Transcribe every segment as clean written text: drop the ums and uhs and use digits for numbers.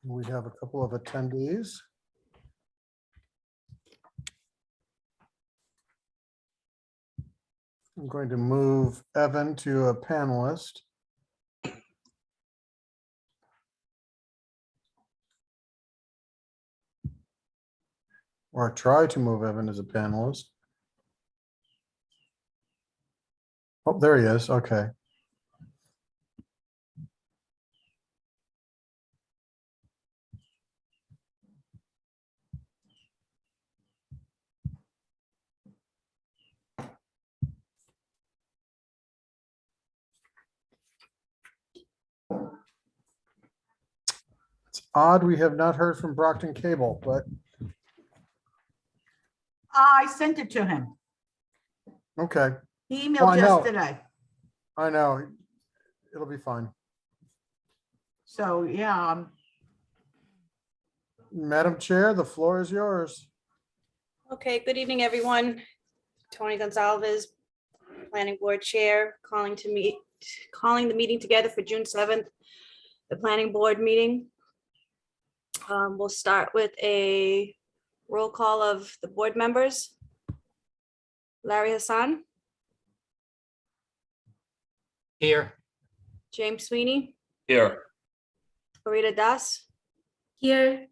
We have a couple of attendees. I'm going to move Evan to a panelist. Or try to move Evan as a panelist. Oh, there he is. Okay. It's odd we have not heard from Brockton Cable, but I sent it to him. okay. He Oh, I emailed know. yesterday. I know. It'll be fine. So, yeah, Madam Chair, the floor is yours. Okay, good evening, everyone. Tony Gonzalez, Planning Board Chair, calling the meeting together for June 7th, the Planning Board meeting. We'll start with a roll call of the board members. Larry Hassan, Here. James Sweeney, Here. Farida Das, Here,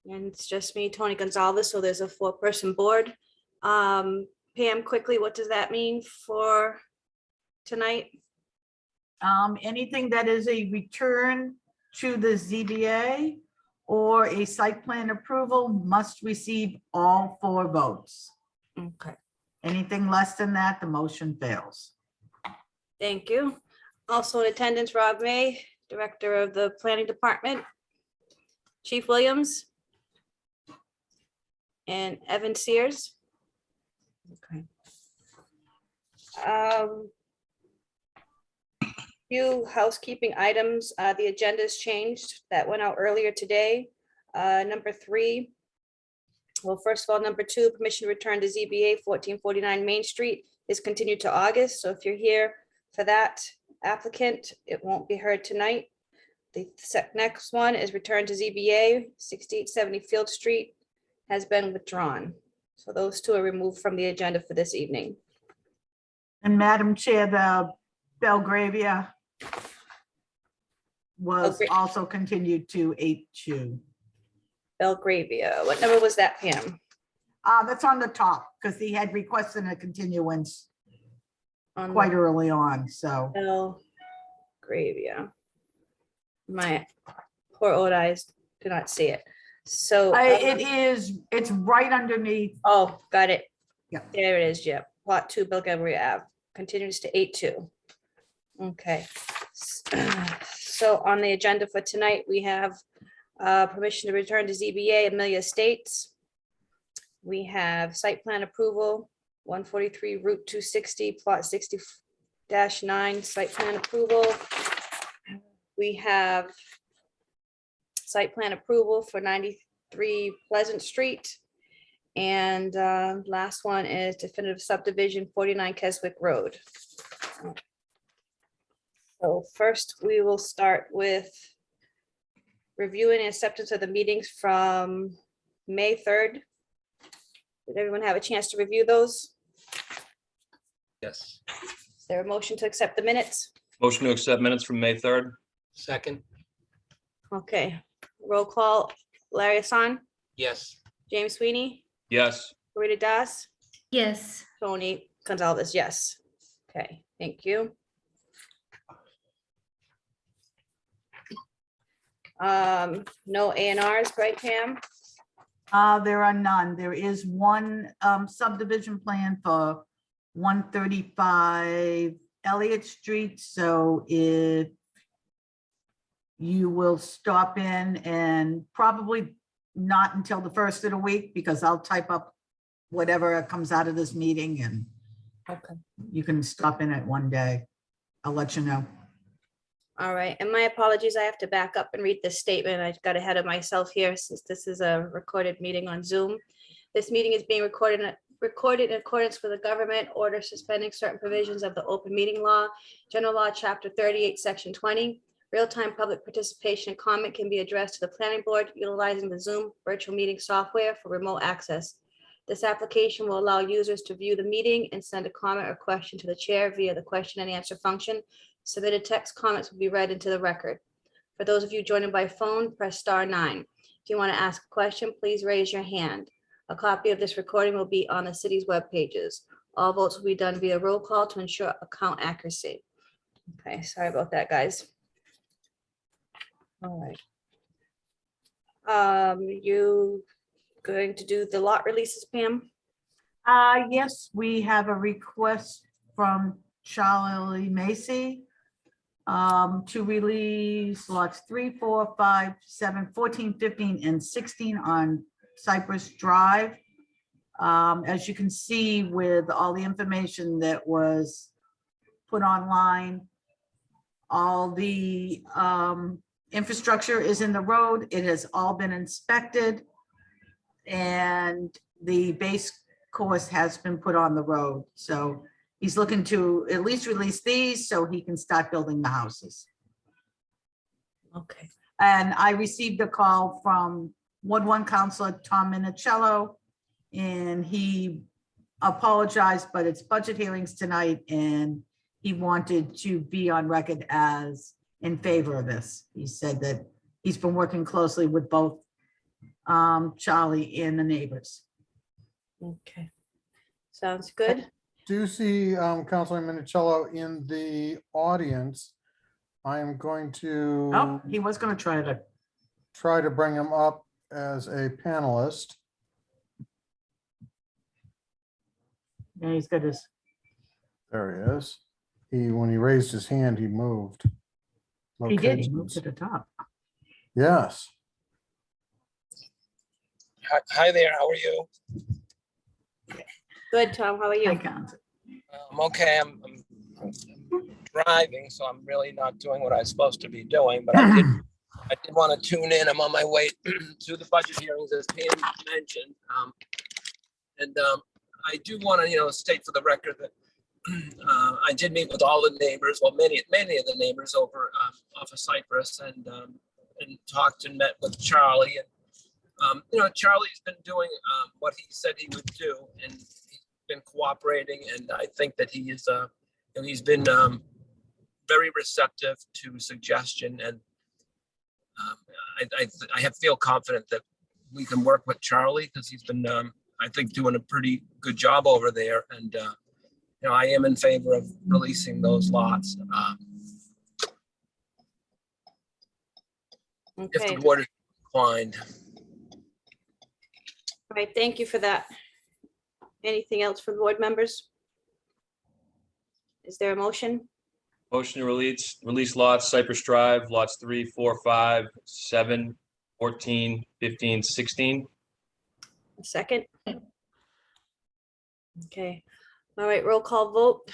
and it's just me, Tony Gonzalez, so there's a 4-person board. Pam, quickly, what does that mean for tonight? anything that is a return to the ZBA or a site plan approval must receive all 4 votes. Okay, Anything less than that, the motion fails. thank you. Also in attendance, Rob May, Director of the Planning Department, Chief Williams, and Evan Sears. Okay. Few housekeeping items. The agenda's changed. That went out earlier today. Number 3. Well, first of all, number 2, permission to return to ZBA 1449 Main Street is continued to August. So if you're here for that applicant, it won't be heard tonight. The next one is return to ZBA 6870 Field Street has been withdrawn. So those 2 are removed from the agenda for this evening. And Madam Chair, the Belgravia was Belgra- also continued to 8/2. Belgravia, what number was that, Pam? That's on the top because he had requested a continuance On the quite early on, so. Belgravia. My poor old eyes do not see it. So, It's right underneath. oh, got it. Yeah. There it is, yeah. Plot 2, Belgravia Ave, continues to 8/2. Okay. So on the agenda for tonight, we have permission to return to ZBA Amelia Estates. We have site plan approval, 143 Route 260, plot 60-9, site plan approval. We have site plan approval for 93 Pleasant Street. And last one is definitive subdivision 49 Keswick Road. So first, we will start with reviewing and acceptance of the meetings from May 3rd. Did everyone have a chance to review those? Yes. Is there a motion to accept the minutes? Motion to accept minutes from May 3rd. Second. Okay, roll call. Larry Hassan, Yes. James Sweeney, Yes. Rita Das, yes, Tony Gonzalez, yes. Okay, thank you. No A&Rs, right, Pam? There are none. There is one subdivision plan for 135 Elliott Street. So if you will stop in, and probably not until the first of the week, because I'll type up whatever comes out of this meeting and Okay. you can stop in at one day. I'll let you know. All right, and my apologies, I have to back up and read this statement. I got ahead of myself here since this is a recorded meeting on Zoom. This meeting is being recorded in accordance with the government order suspending certain provisions of the open meeting law, general law, chapter 38, section 20, Real-time public participation and comment can be addressed to the planning board utilizing the Zoom virtual meeting software for remote access. This application will allow users to view the meeting and send a comment or question to the chair via the question and answer function. Submitted text comments will be read into the record. For those of you joining by phone, press *9. If you want to ask a question, please raise your hand. A copy of this recording will be on the city's web pages. All votes will be done via roll call to ensure account accuracy. Okay, sorry about that, guys. All right. You going to do the lot releases, Pam? Yes, we have a request from Charlie Macy to release lots 3, 4, 5, 7, 14, 15, and 16 on Cypress Drive. As you can see with all the information that was put online, all the infrastructure is in the road. It has all been inspected. And the base course has been put on the road. So he's looking to at least release these so he can start building the houses. Okay. And I received a call from Ward 1 Councilor Tom Minicello, and he apologized, but it's budget hearings tonight, and he wanted to be on record as in favor of this. He said that he's been working closely with both Charlie and the neighbors. Okay. Sounds good. Do you see Councilor Minicello in the audience? I am going to Oh, he was gonna try to, try to bring him up as a panelist. yeah, he's got his, There he is. When he raised his hand, he moved. he did, he moved locations. to the top. Yes. Hi there, how are you? Good, Tom. How are I you? can't. I'm okay, I'm driving, so I'm really not doing what I'm supposed to be doing, but I did want to tune in. I'm on my way to the budget hearings, as Pam mentioned. I do want to, state for the record that I did meet with all the neighbors, well, many of the neighbors over off of Cypress, and talked and met with Charlie. And Charlie's been doing what he said he would do, and he's been cooperating. And I think that he is, he's been very receptive to suggestion. And I feel confident that we can work with Charlie, because he's been, I think, doing a pretty good job over there. And I am in favor of releasing those lots. If Okay. the board is inclined. All right. Thank you for that. Anything else for board members? Is there a motion? Motion to release lots, Cypress Drive, lots 3, 4, 5, 7, 14, 15, 16. A second? Okay. All right. Roll call vote.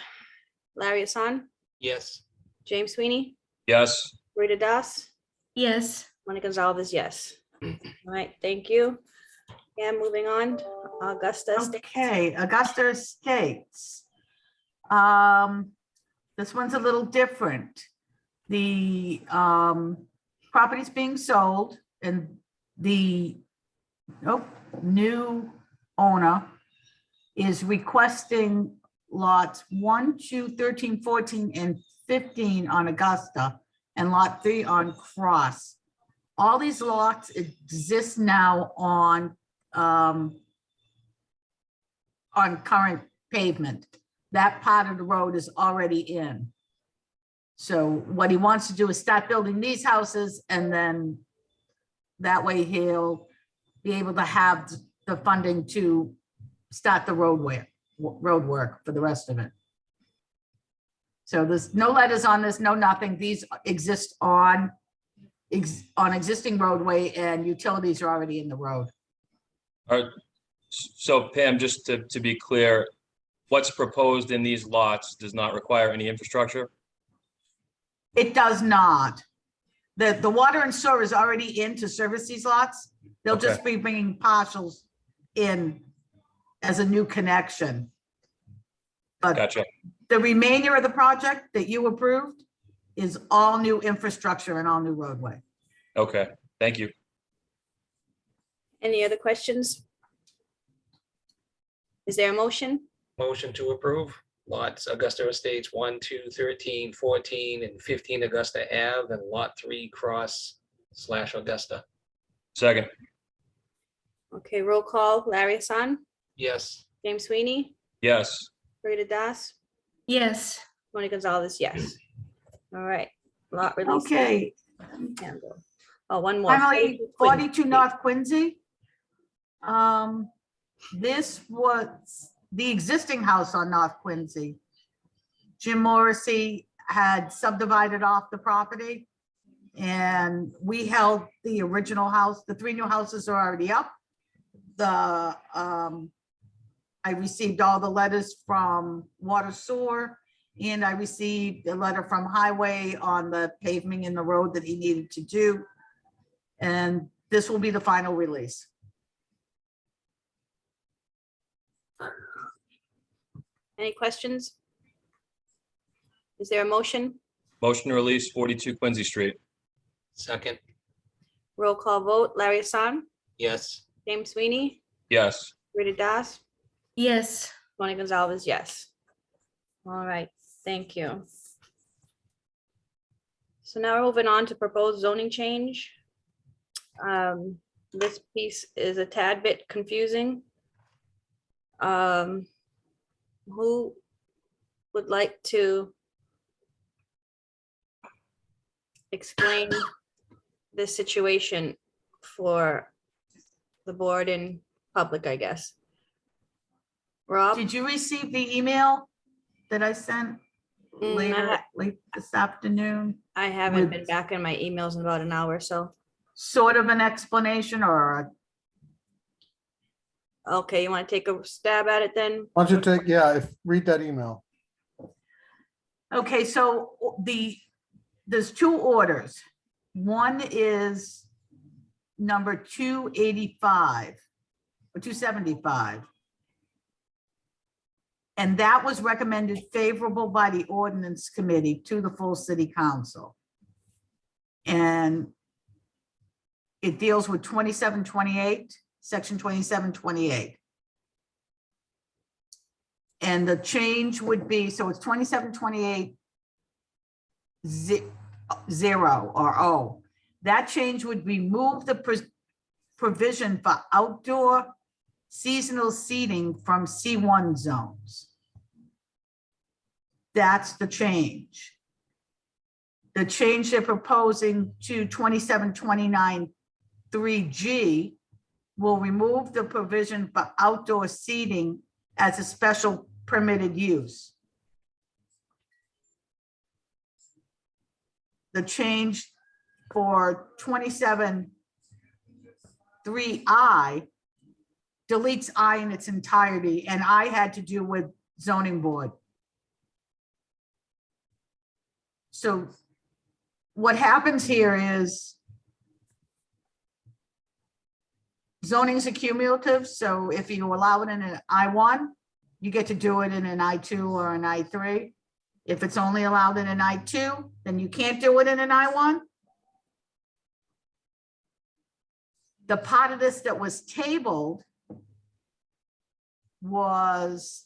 Larry Hassan, Yes. James Sweeney, Yes. Rita Das, yes, Monica Gonzalez, yes. All right. Thank you. And moving on, Augusta. Estates. Okay, Augusta Estates. This one's a little different. The property's being sold, and the new owner is requesting lots 1, 2, 13, 14, and 15 on Augusta, and lot 3 on Cross. All these lots exist now on current pavement. That part of the road is already in. So what he wants to do is start building these houses, and then that way he'll be able to have the funding to start the road work for the rest of it. So there's no letters on this, no nothing. These exist on existing roadway, and utilities are already in the road. All right. So Pam, just to be clear, what's proposed in these lots does not require any infrastructure? It does not. The water and sewer is already in to service these lots. They'll just be bringing partials in as a new connection. But Gotcha. the remainder of the project that you approved is all new infrastructure and all new roadway. Okay, thank you. Any other questions? Is there a motion? Motion to approve lots Augusta Estates 1, 2, 13, 14, and 15 Augusta Ave, and lot 3 cross/Augusta. Second, Okay, roll call. Larry Hassan, Yes. James Sweeney, yes. Rita Das, yes, Tony Gonzalez, yes. All right. Lot release. Okay, handle. Oh, one more. finally, 42 42 North Quincy. This was the existing house on North Quincy. Jim Morrissey had subdivided off the property. And we held the original house. The 3 new houses are already up. I received all the letters from Water Sewer, and I received a letter from Highway on the paving in the road that he needed to do. And this will be the final release. Any questions? Is there a motion? Motion to release 42 Quincy Street. Second. Roll call vote. Larry Hassan, Yes. James Sweeney, Yes. Rita Das, yes, Tony Gonzalez, yes. All right, thank you. So now we're moving on to proposed zoning change. This piece is a tad bit confusing. Who would like to explain this situation for the board and public, I guess? Rob? Did you receive the email that I sent late this afternoon? I haven't with- been back in my emails in about an hour or so. Sort of an explanation or Okay, you want to take a stab at it then? Why don't you take, yeah, read that email. okay, so there's 2 orders. One is number 285 or 275. And that was recommended favorable by the ordinance committee to the full city council. And it deals with 2728, section 2728. And the change would be, so it's 2728 0 or O. That change would remove the provision for outdoor seasonal seating from C1 zones. That's the change. The change they're proposing to 2729 3G will remove the provision for outdoor seating as a special permitted use. The change for 27 3I deletes I in its entirety, and I had to do with zoning board. So what happens here is zoning's a cumulative, so if you allow it in an I1, you get to do it in an I2 or an I3. If it's only allowed in an I2, then you can't do it in an I1. The part of this that was tabled was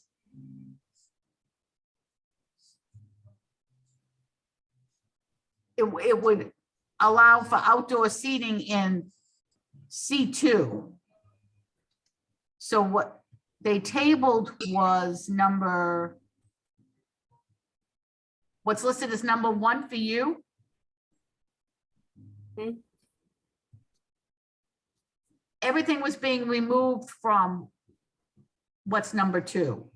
it would allow for outdoor seating in C2. So what they tabled was what's listed as number 1 for you. Mhm. Everything was being removed from what's number 2.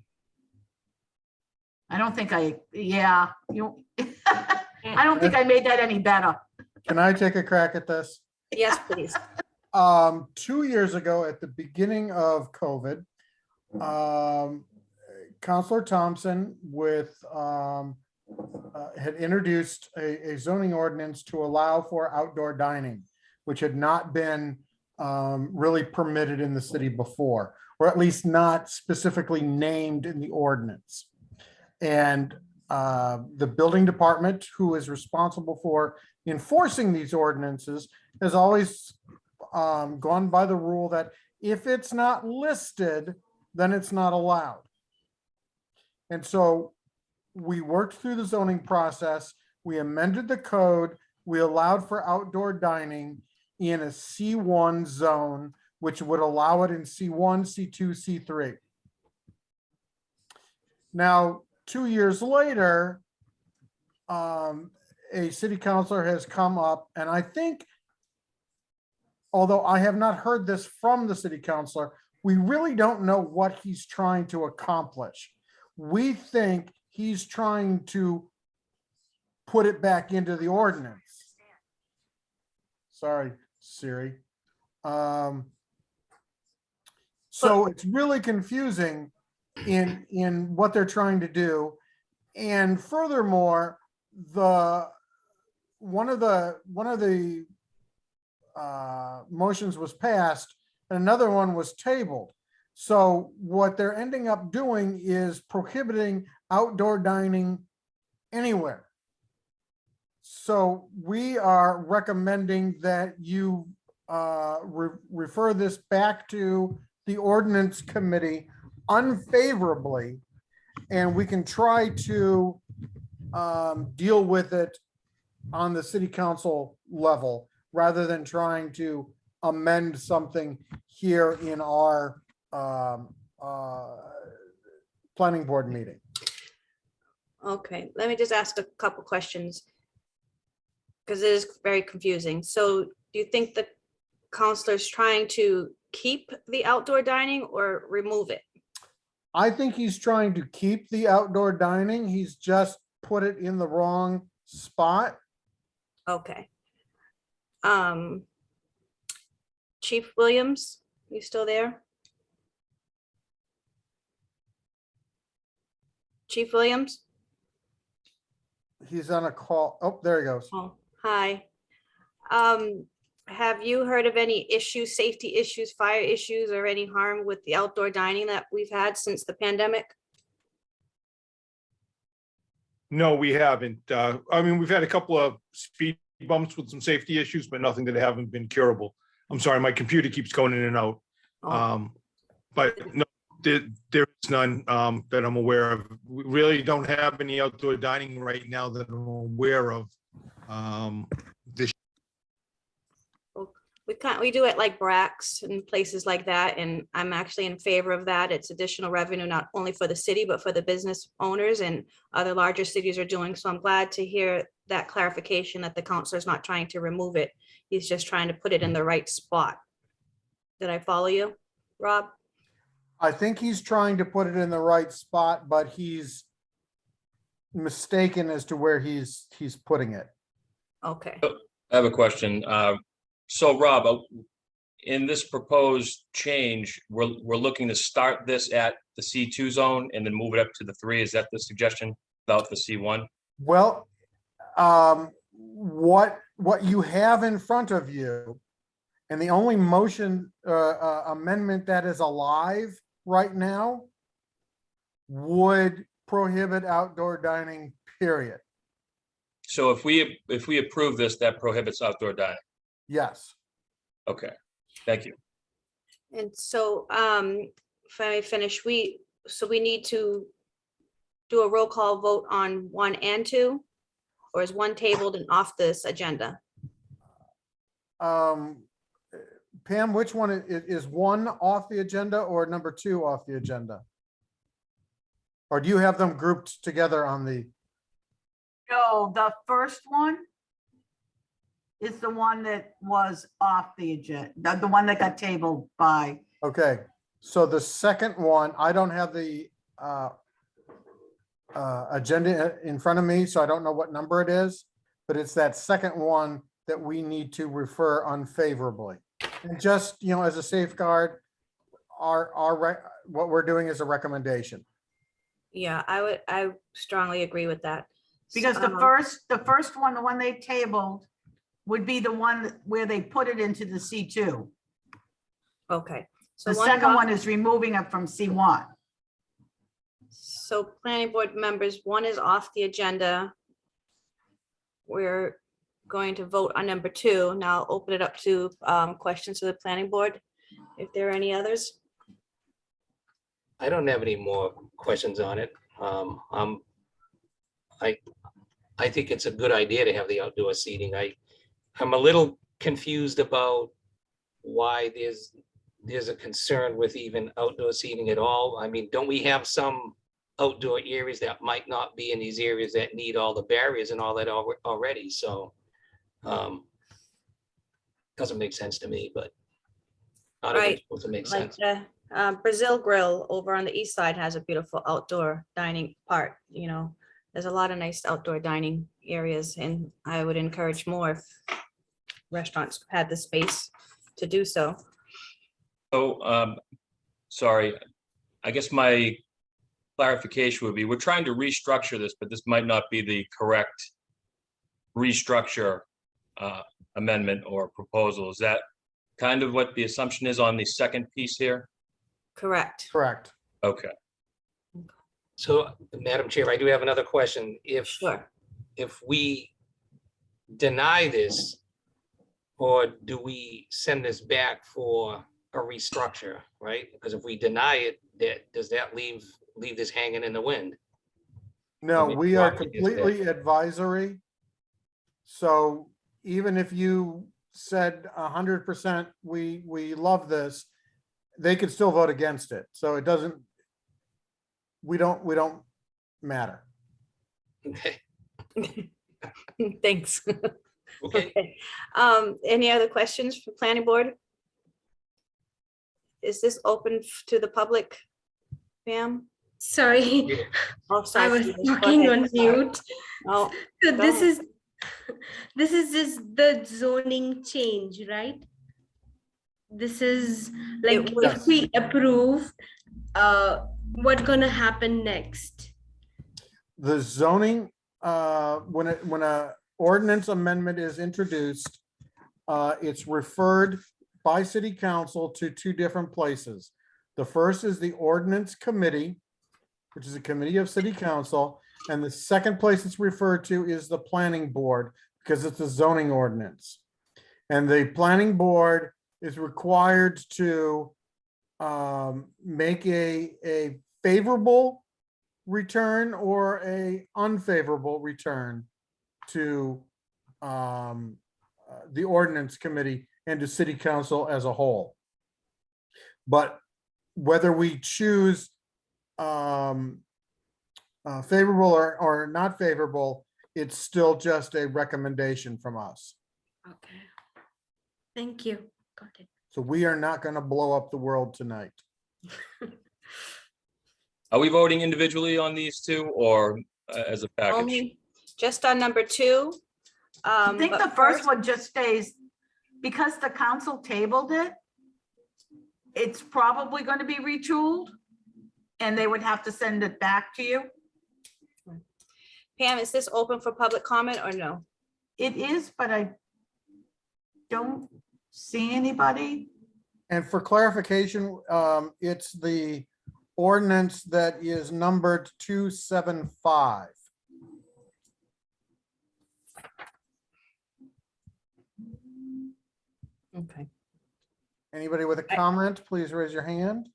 I don't think I don't think I made that any better. Can I take a crack at this? Yes, please. 2 years ago, at the beginning of COVID, Counselor Thompson had introduced a zoning ordinance to allow for outdoor dining, which had not been really permitted in the city before, or at least not specifically named in the ordinance. And the building department, who is responsible for enforcing these ordinances, has always gone by the rule that if it's not listed, then it's not allowed. And so we worked through the zoning process, we amended the code, we allowed for outdoor dining in a C1 zone, which would allow it in C1, C2, C3. Now, 2 years later, a city councilor has come up, and I think, although I have not heard this from the city councilor, we really don't know what he's trying to accomplish. We think he's trying to put it back into the ordinance. Sorry, Siri. So it's really confusing in what they're trying to do. And furthermore, one of the motions was passed, and another one was tabled. So what they're ending up doing is prohibiting outdoor dining anywhere. So we are recommending that you refer this back to the ordinance committee unfavorably, and we can try to deal with it on the city council level rather than trying to amend something here in our planning board meeting. Okay, let me just ask a couple questions, because it is very confusing. So do you think the counselor's trying to keep the outdoor dining or remove it? I think he's trying to keep the outdoor dining. He's just put it in the wrong spot. Okay. Chief Williams, you still there? Chief Williams? He's on a call. Oh, there he goes. Oh, hi. Have you heard of any issues, safety issues, fire issues, or any harm with the outdoor dining that we've had since the pandemic? No, we haven't. I mean, we've had a couple of speed bumps with some safety issues, but nothing that haven't been curable. I'm sorry, my computer keeps going in and out. Oh, But no, there's none that I'm aware of. We really don't have any outdoor dining right now that I'm aware of. we do it like Brax and places like that, and I'm actually in favor of that. It's additional revenue, not only for the city, but for the business owners, and other larger cities are doing. So I'm glad to hear that clarification that the counselor's not trying to remove it. He's just trying to put it in the right spot. Did I follow you, Rob? I think he's trying to put it in the right spot, but he's mistaken as to where he's putting it. Okay. I have a question. So Rob, in this proposed change, we're looking to start this at the C2 zone and then move it up to the 3. Is that the suggestion without the C1? Well, what you have in front of you, and the only motion amendment that is alive right now, would prohibit outdoor dining, period. So if we approve this, that prohibits outdoor dining. Yes. Okay, thank you. And so, if I finish, we need to do a roll call vote on 1 and 2, or is 1 tabled and off this agenda? Pam, which one is 1 off the agenda or number 2 off the agenda? Or do you have them grouped together on the? No, the first one is the one that was off the agenda, the one that got tabled by, Okay, so the second one, I don't have the agenda in front of me, so I don't know what number it is, but it's that second one that we need to refer unfavorably. And just, as a safeguard, what we're doing is a recommendation. Yeah, I strongly agree with that. because the first one, the one they tabled, would be the one where they put it into the C2. Okay. So The one second off- one is removing it from C1. So planning board members, one is off the agenda. We're going to vote on number 2. Now I'll open it up to questions to the planning board. If there are any others. I don't have any more questions on it. I think it's a good idea to have the outdoor seating. I'm a little confused about why there's a concern with even outdoor seating at all. I mean, don't we have some outdoor areas that might not be in these areas that need all the barriers and all that already? So doesn't make sense to me, but not Right, everything's supposed to make Like sense. the Brazil Grill over on the east side has a beautiful outdoor dining part, There's a lot of nice outdoor dining areas, and I would encourage more if restaurants had the space to do so. So, sorry, I guess my clarification would be, we're trying to restructure this, but this might not be the correct restructure amendment or proposal. Is that kind of what the assumption is on the second piece here? Correct. Correct. Okay. So, Madam Chair, I do have another question. Sure. If we deny this, or do we send this back for a restructure, right? Because if we deny it, does that leave this hanging in the wind? No, mean, we are why would you say- completely advisory. So even if you said 100%, we love this, they could still vote against it. So it doesn't, we don't matter. Okay, Thanks. okay. Okay. Any other questions for planning board? Is this open to the public, Pam? Sorry, Oh, I sorry. was Go talking ahead. on mute. Oh, So go this ahead. is just the zoning change, right? This is like It was- if we approve, what gonna happen next? The zoning, when a ordinance amendment is introduced, it's referred by city council to 2 different places. The first is the ordinance committee, which is a committee of city council. And the second place it's referred to is the planning board, because it's a zoning ordinance. And the planning board is required to make a favorable return or a unfavorable return to the ordinance committee and to city council as a whole. But whether we choose favorable or not favorable, it's still just a recommendation from us. Okay. Thank you. Got it. So we are not going to blow up the world tonight. Are we voting individually on these 2 or as a package? Only just on number 2. I think But the first one just stays, because the council tabled it, it's probably going to be retooled, and they would have to send it back to you. Pam, is this open for public comment or no? It is, but I don't see anybody. And for clarification, it's the ordinance that is numbered 275. Okay. Anybody with a comment, please raise your hand.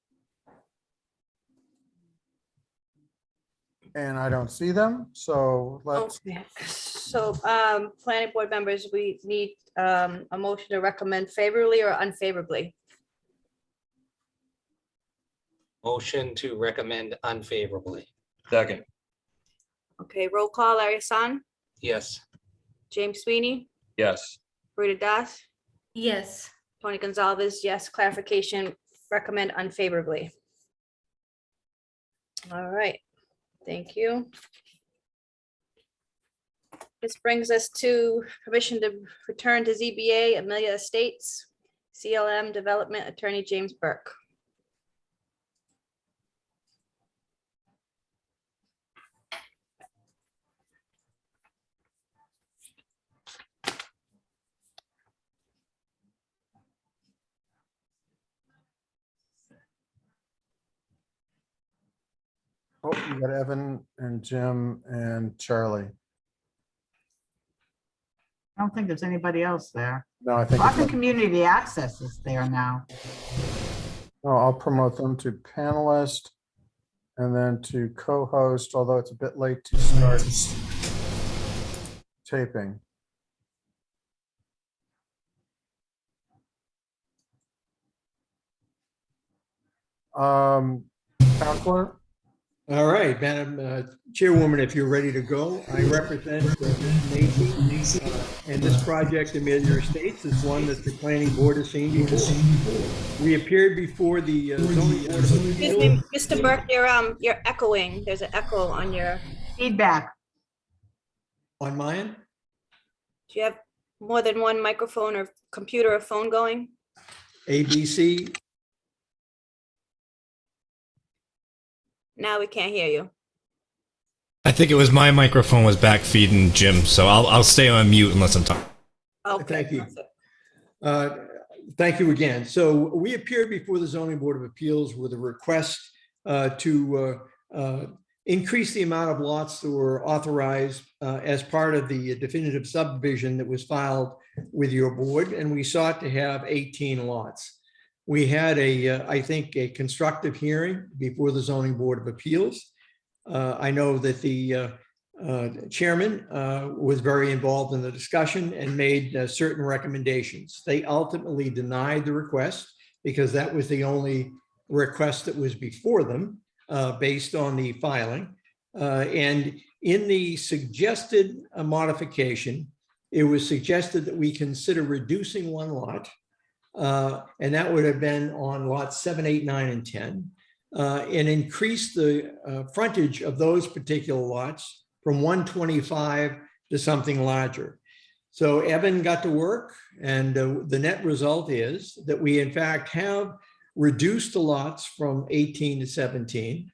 And I don't see them, so let's, Okay, so planning board members, we need a motion to recommend favorably or unfavorably. Motion to recommend unfavorably. Second, Okay, roll call, Larry Hassan, Yes. James Sweeney, yes. Rita Das, Yes. Tony Gonzalez, yes, clarification, recommend unfavorably. All right, thank you. This brings us to permission to return to ZBA Amelia Estates, CLM Development Attorney James Burke. Oh, you got Evan and Jim and Charlie. I don't think there's anybody else there. No, I think, Rockland Community Access is there now. oh, I'll promote them to panelist and then to co-host, although it's a bit late to start taping. Counselor? All right, Madam Chairwoman, if you're ready to go, I represent Nancy, and this project, Amelia Estates, is one that the planning board has seen before. We appeared before the zoning board of Excuse me, appeals. Mr. Burke, you're echoing. There's an echo on your, Feedback. On mine, do you have more than one microphone or computer or phone going? ABC, Now we can't hear you. I think it was my microphone was back feeding Jim, so I'll stay on mute unless I'm talking. Okay. Thank you. Thank you again. So we appeared before the zoning board of appeals with a request to increase the amount of lots that were authorized as part of the definitive subdivision that was filed with your board, and we sought to have 18 lots. We had I think, a constructive hearing before the zoning board of appeals. I know that the chairman was very involved in the discussion and made certain recommendations. They ultimately denied the request because that was the only request that was before them based on the filing. And in the suggested modification, it was suggested that we consider reducing one lot. And that would have been on lots 7, 8, 9, and 10, and increase the frontage of those particular lots from 125 to something larger. So Evan got to work, and the net result is that we in fact have reduced the lots from 18 to 17,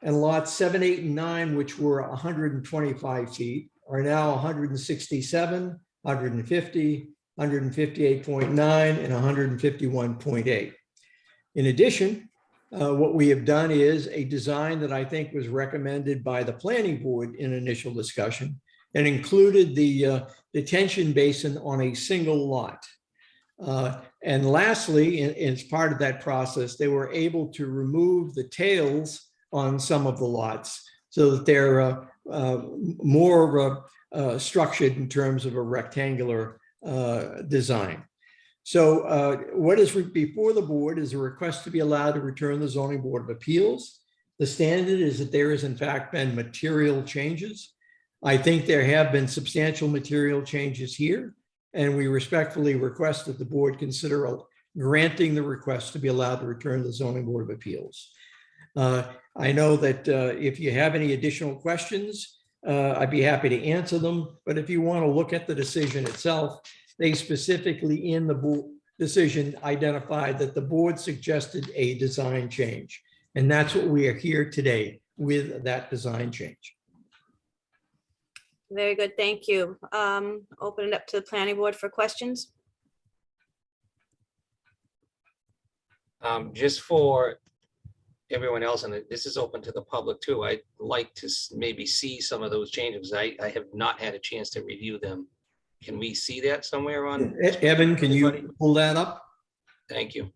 and lots 7, 8, and 9, which were 125 feet, are now 167, 150, 158.9 and 151.8. In addition, what we have done is a design that I think was recommended by the planning board in initial discussion and included the detention basin on a single lot. And lastly, as part of that process, they were able to remove the tails on some of the lots so that they're more structured in terms of a rectangular design. So what is before the board is a request to be allowed to return the zoning board of appeals. The standard is that there has in fact been material changes. I think there have been substantial material changes here, and we respectfully request that the board consider granting the request to be allowed to return the zoning board of appeals. I know that if you have any additional questions, I'd be happy to answer them, but if you want to look at the decision itself, they specifically in the decision identified that the board suggested a design change. And that's what we are here today with, that design change. Very good, thank you. Open it up to the planning board for questions. Just for everyone else, and this is open to the public too, I'd like to maybe see some of those changes. I have not had a chance to review them. Can we see that somewhere on? Evan, can you pull that up? Thank you.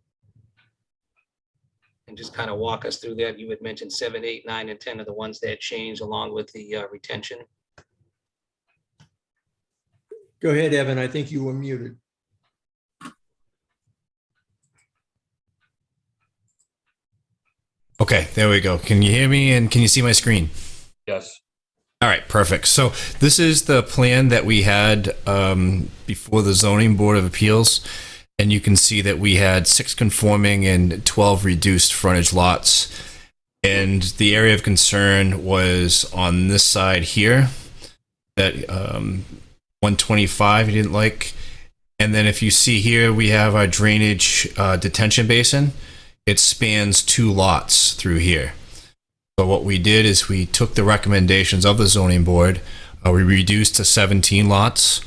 And just kind of walk us through that. You had mentioned 7, 8, 9, and 10 are the ones that changed along with the retention. Go ahead, Evan. I think you were muted. Okay, there we go. Can you hear me and can you see my screen? Yes. All right, perfect. So this is the plan that we had before the zoning board of appeals. And you can see that we had 6 conforming and 12 reduced frontage lots. And the area of concern was on this side here, that 125 you didn't like. And then if you see here, we have our drainage detention basin. It spans 2 lots through here. So what we did is we took the recommendations of the zoning board, we reduced to 17 lots,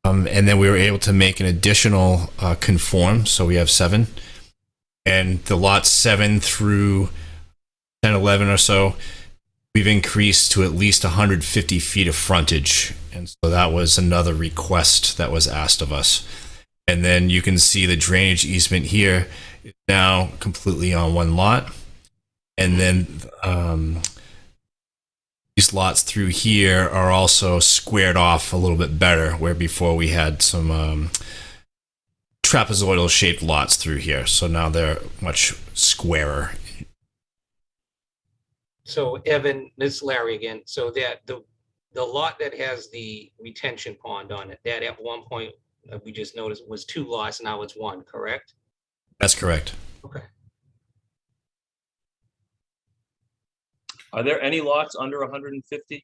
and then we were able to make an additional conform, so we have 7. And the lots 7 through 10, 11 or so, we've increased to at least 150 feet of frontage. And so that was another request that was asked of us. And then you can see the drainage easement here is now completely on one lot. And then these lots through here are also squared off a little bit better, where before we had some trapezoidal shaped lots through here. So now they're much squarer. So Evan, this is Larry again. So that the lot that has the retention pond on it, that at one point, we just noticed was 2 lots, now it's 1, correct? That's correct. Okay. Are there any lots under 150?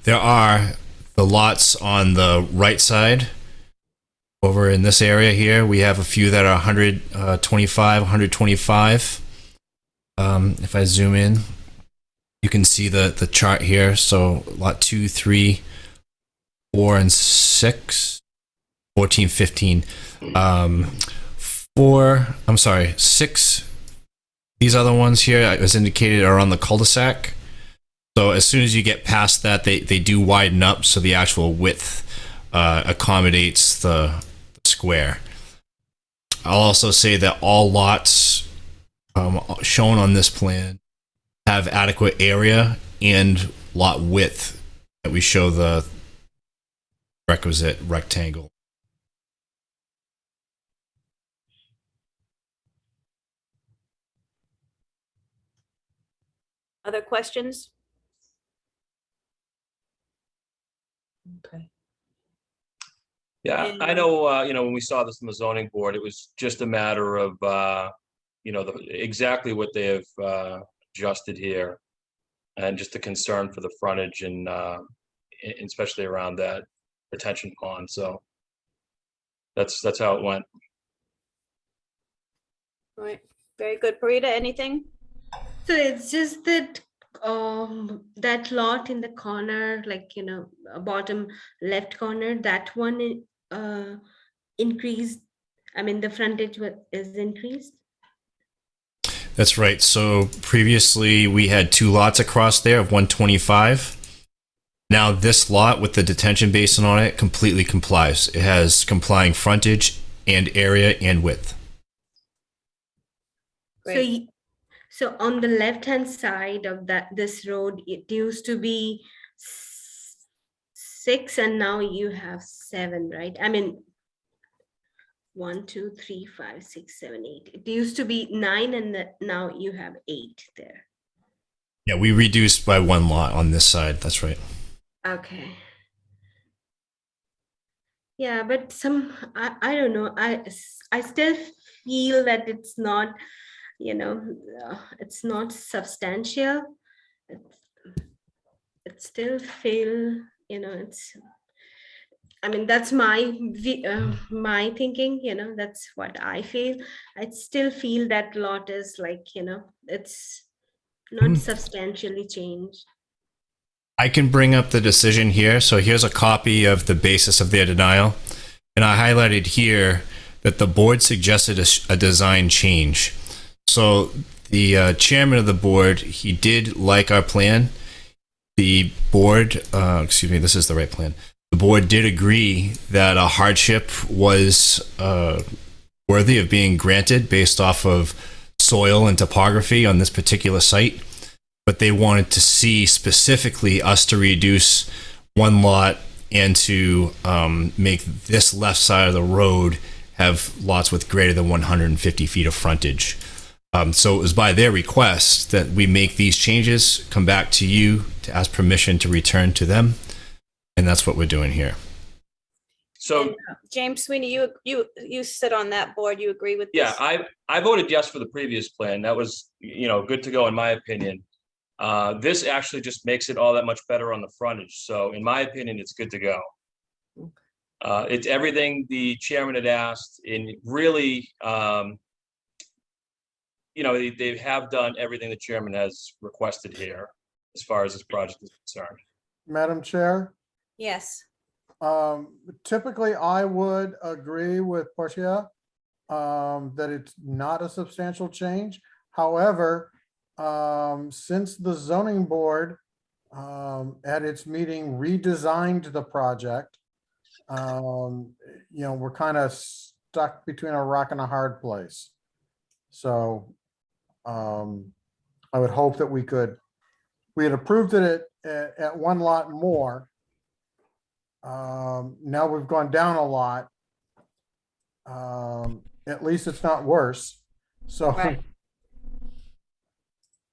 There are the lots on the right side over in this area here. We have a few that are 125. If I zoom in, you can see the chart here. So lot 2, 3, 4, and 6, 14, 15. 6. These other ones here, as indicated, are on the cul-de-sac. So as soon as you get past that, they do widen up, so the actual width accommodates the square. I'll also say that all lots shown on this plan have adequate area and lot width that we show the requisite rectangle. Other questions? Okay. Yeah, And, I know, when we saw this in the zoning board, it was just a matter of, exactly what they have adjusted here. And just a concern for the frontage and especially around that retention pond. So that's how it went. All right, very good. Parita, anything? So it's just that that lot in the corner, like, bottom left corner, that one increased. I mean, the frontage is increased. That's right. So previously we had 2 lots across there of 125. Now this lot with the detention basin on it completely complies. It has complying frontage and area and width. Great. So on the left-hand side of this road, it used to be 6 and now you have 7, right? I mean, 1, 2, 3, 5, 6, 7, 8. It used to be 9 and now you have 8 there. Yeah, we reduced by 1 lot on this side. That's right. Okay. Yeah, but I don't know. I still feel that it's not, it's not substantial. It still feel, I mean, that's my thinking, that's what I feel. I still feel that lot is like, it's not substantially changed. I can bring up the decision here. So here's a copy of the basis of their denial. And I highlighted here that the board suggested a design change. So the chairman of the board, he did like our plan. The board, this is the right plan. The board did agree that a hardship was worthy of being granted based off of soil and topography on this particular site. But they wanted to see specifically us to reduce 1 lot and to make this left side of the road have lots with greater than 150 feet of frontage. So it was by their request that we make these changes, come back to you to ask permission to return to them. And that's what we're doing here. So, And, James Sweeney, you sit on that board. You agree with this? yeah, I voted yes for the previous plan. That was, good to go in my opinion. This actually just makes it all that much better on the frontage. So in my opinion, it's good to go. It's everything the chairman had asked, and really, they have done everything the chairman has requested here as far as this project is concerned. Madam Chair, Yes. typically I would agree with Portia that it's not a substantial change. However, since the zoning board at its meeting redesigned the project, we're kind of stuck between a rock and a hard place. So I would hope that we had approved it at one lot more. Now we've gone down a lot. At least it's not worse. So Right.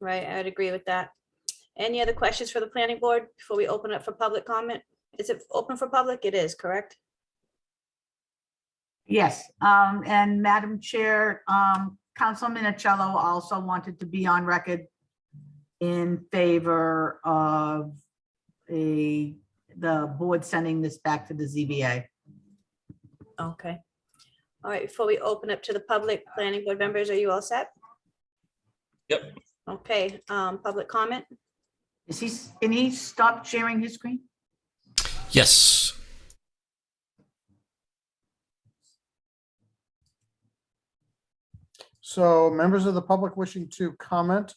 Right, I'd agree with that. Any other questions for the planning board before we open up for public comment? Is it open for public? It is, correct? Yes, and Madam Chair, Councilman Minicello also wanted to be on record in favor of the board sending this back to the ZBA. Okay. All right, before we open up to the public, planning board members, are you all set? Yep. Okay, public comment? Can he stop sharing his screen? Yes. So members of the public wishing to comment,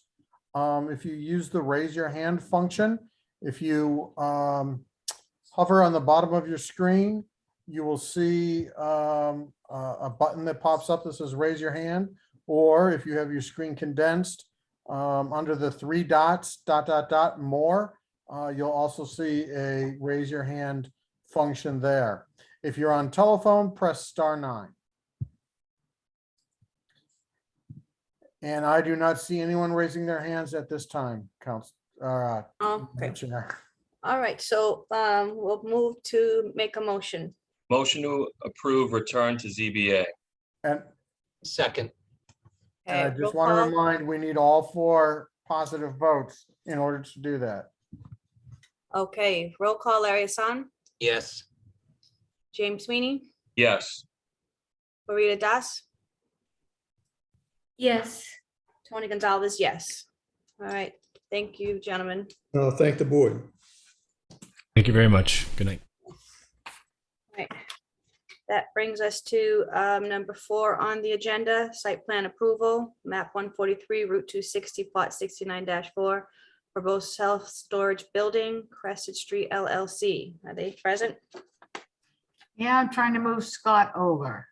if you use the raise your hand function, if you hover on the bottom of your screen, you will see a button that pops up that says raise your hand. Or if you have your screen condensed, under the 3 dots, ... more, you'll also see a raise your hand function there. If you're on telephone, press *9. And I do not see anyone raising their hands at this time, Okay, Chair. all right, so we'll move to make a motion. Motion to approve return to ZBA. And Second, and I Okay, roll just want to call. remind, we need all 4 positive votes in order to do that. Okay, roll call, Larry Hassan, yes. James Sweeney, Yes. Marita Das, Yes. Tony Gonzalez, yes. All right, thank you, gentlemen. No, thank the board. Thank you very much. Good night. Right. That brings us to number 4 on the agenda, site plan approval, map 143, Route 260, plot 69-4, for both self-storage building, Crescent Street LLC. Are they present? Yeah, I'm trying to move Scott over.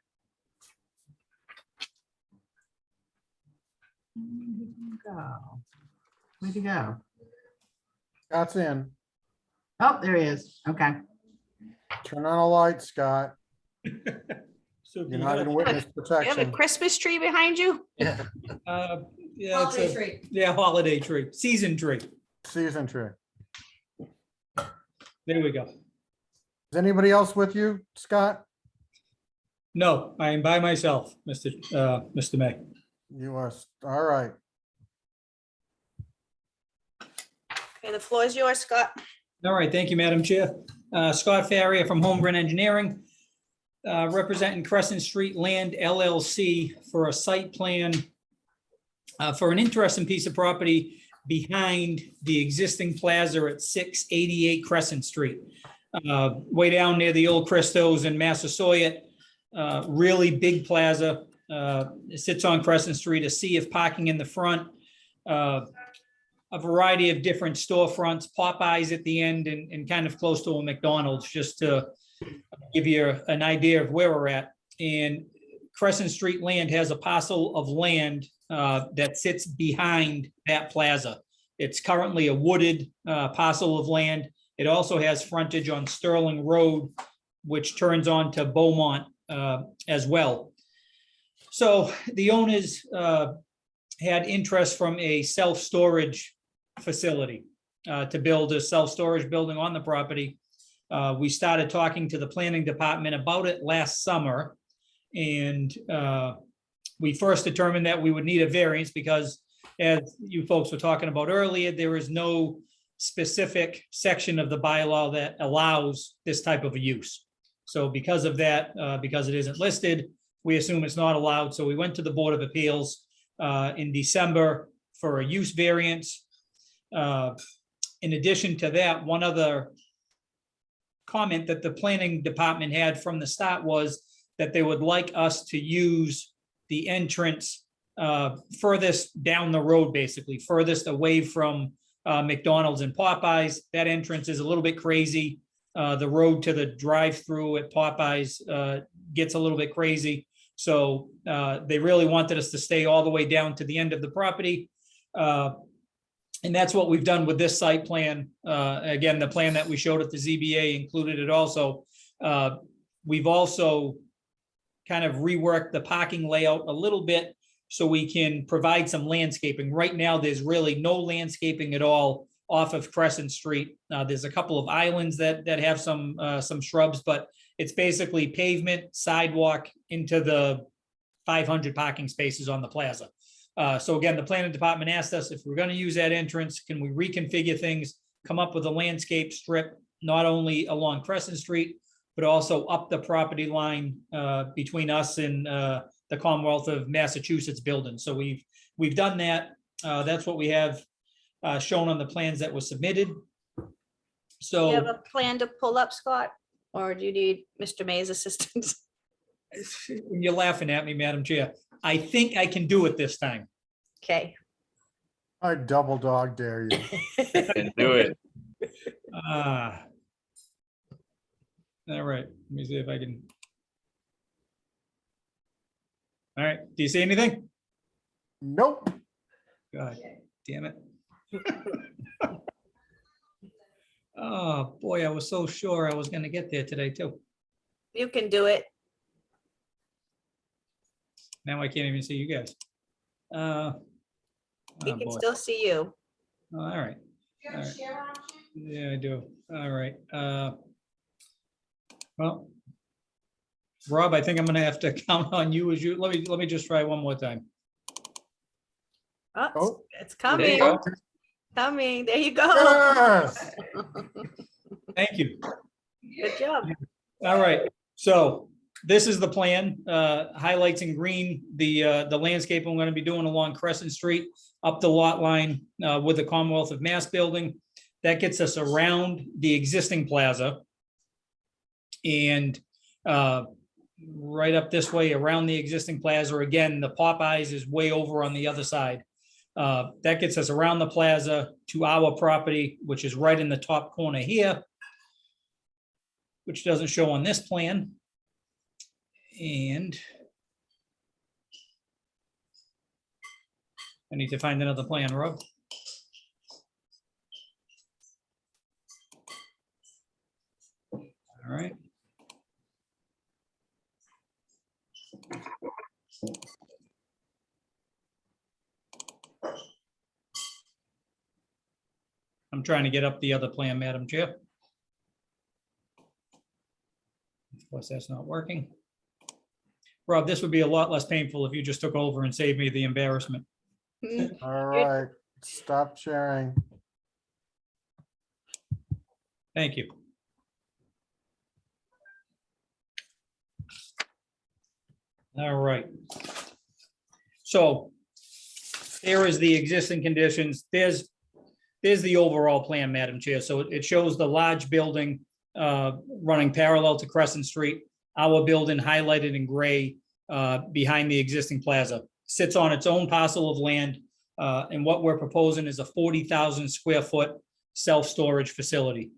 Where'd he go? Scott's in. Oh, there he is. Okay. Turn on a light, Scott. So You're not in witness You have a protection. Christmas tree behind you? yeah, it's a holiday tree, season tree. Season tree. There we go. Is anybody else with you, Scott? No, I am by myself, Mr. May. You are, all right. Okay, the floor is yours, Scott. All right, thank you, Madam Chair. Scott Farrier from Holmgren Engineering, representing Crescent Street Land LLC for a site plan for an interesting piece of property behind the existing plaza at 688 Crescent Street. Way down near the old Christos in Massasoit, really big plaza. It sits on Crescent Street, a sea of parking in the front, a variety of different storefronts, Popeyes at the end, and kind of close to a McDonald's, just to give you an idea of where we're at. And Crescent Street Land has a parcel of land that sits behind that plaza. It's currently a wooded parcel of land. It also has frontage on Sterling Road, which turns on to Beaumont as well. So the owners had interest from a self-storage facility to build a self-storage building on the property. We started talking to the planning department about it last summer. And we first determined that we would need a variance because, as you folks were talking about earlier, there is no specific section of the bylaw that allows this type of a use. So because of that, because it isn't listed, we assume it's not allowed. So we went to the Board of Appeals in December for a use variance. In addition to that, one other comment that the planning department had from the start was that they would like us to use the entrance furthest down the road, basically, furthest away from McDonald's and Popeyes. That entrance is a little bit crazy. The road to the drive-through at Popeyes gets a little bit crazy. So they really wanted us to stay all the way down to the end of the property. And that's what we've done with this site plan. Again, the plan that we showed at the ZBA included it also. We've also kind of reworked the parking layout a little bit so we can provide some landscaping. Right now, there's really no landscaping at all off of Crescent Street. There's a couple of islands that have some shrubs, but it's basically pavement, sidewalk into the 500 parking spaces on the plaza. So again, the planning department asked us if we're going to use that entrance, can we reconfigure things, come up with a landscape strip, not only along Crescent Street, but also up the property line between us and the Commonwealth of Massachusetts building. So we've done that. That's what we have shown on the plans that were submitted. Do you So have a plan to pull up, Scott? Or do you need Mr. May's assistance? you're laughing at me, Madam Chair. I think I can do it this time. Okay. I double dog dare you. And do it. All right, let me see if I can. All right, do you see anything? Nope. God damn it. Oh, boy, I was so sure I was gonna get there today too. You can do it. Now I can't even see you guys. He Oh, can boy. still see you. Oh, all right. All right. Yeah, I do. All right. Well, Rob, I think I'm gonna have to count on you as you, let me just try one more time. Oh, Oh, it's There coming, you go. coming. There you go. yes. Thank you. Good job. All right, so this is the plan, highlights in green, the landscape I'm gonna be doing along Crescent Street, up the lot line with the Commonwealth of Mass building. That gets us around the existing plaza. And right up this way around the existing plaza, again, the Popeyes is way over on the other side. That gets us around the plaza to our property, which is right in the top corner here, which doesn't show on this plan. And I need to find another plan, Rob. All right. I'm trying to get up the other plan, Madam Chair. Of course, that's not working. Rob, this would be a lot less painful if you just took over and saved me the embarrassment. All right. Stop sharing. Thank you. All right. So there is the existing conditions. There's the overall plan, Madam Chair. So it shows the large building running parallel to Crescent Street. Our building highlighted in gray behind the existing plaza. Sits on its own parcel of land. And what we're proposing is a 40,000 square foot self-storage facility.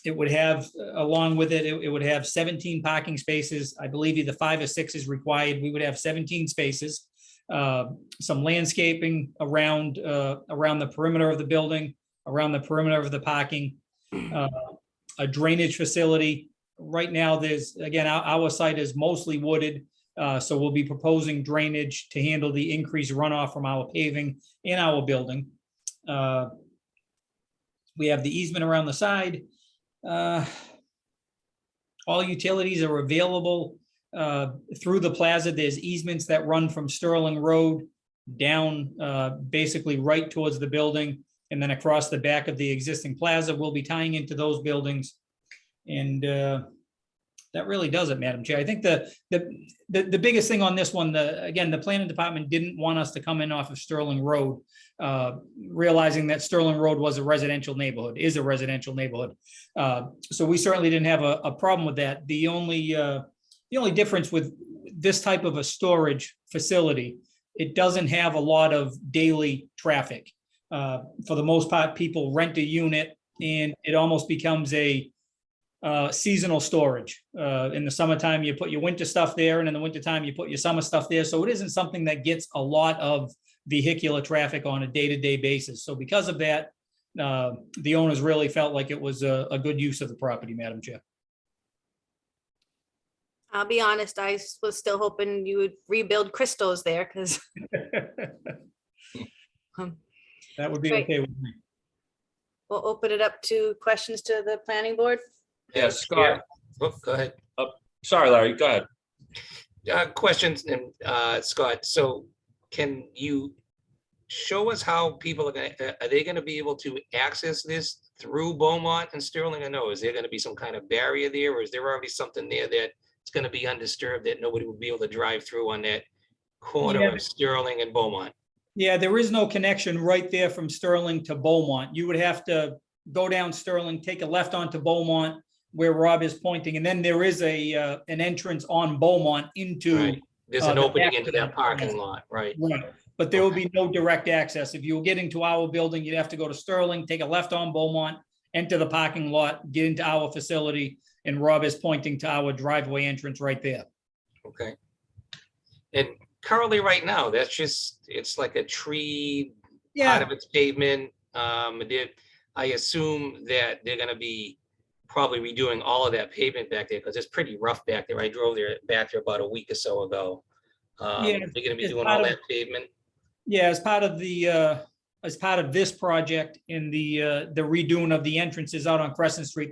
It would have, along with it, it would have 17 parking spaces. I believe either 5 or 6 is required. We would have 17 spaces. Some landscaping around the perimeter of the building, around the perimeter of the parking, a drainage facility. Right now, there's, again, our site is mostly wooded, so we'll be proposing drainage to handle the increased runoff from our paving in our building. We have the easement around the side. All utilities are available through the plaza. There's easements that run from Sterling Road down basically right towards the building and then across the back of the existing plaza. We'll be tying into those buildings. And that really does it, Madam Chair. I think the biggest thing on this one, again, the planning department didn't want us to come in off of Sterling Road, realizing that Sterling Road was a residential neighborhood, is a residential neighborhood. So we certainly didn't have a problem with that. The only difference with this type of a storage facility it doesn't have a lot of daily traffic. For the most part, people rent a unit and it almost becomes a seasonal storage. In the summertime, you put your winter stuff there, and in the wintertime, you put your summer stuff there. So it isn't something that gets a lot of vehicular traffic on a day-to-day basis. So because of that, the owners really felt like it was a good use of the property, Madam Chair. I'll be honest, I was still hoping you would rebuild Christos there because That would be Great. okay with me. we'll open it up to questions to the planning board. Yeah, Scott, Oh, go ahead. sorry, Larry, go ahead. Questions, and Scott, so can you show us how people are they gonna be able to access this through Beaumont and Sterling? I know, is there gonna be some kind of barrier there, or is there already something there that it's gonna be undisturbed, that nobody will be able to drive through on that corner Yeah. of Sterling and Beaumont? Yeah, there is no connection right there from Sterling to Beaumont. You would have to go down Sterling, take a left onto Beaumont where Rob is pointing, and then there is an entrance on Beaumont into. Right, there's an the opening back into of the that parking house. lot, right? Right, but there will be no direct access. If you were getting to our building, you'd have to go to Sterling, take a left on Beaumont, enter the parking lot, get into our facility, and Rob is pointing to our driveway entrance right there. Okay. And currently, right now, that's just, it's like a tree, part Yeah, of its pavement. I assume that they're gonna be probably redoing all of that pavement back there, because it's pretty rough back there. I drove back there about a week or so ago. Yeah, They're gonna be it's doing part all of- that pavement. yeah, as part of this project in the redoing of the entrances out on Crescent Street,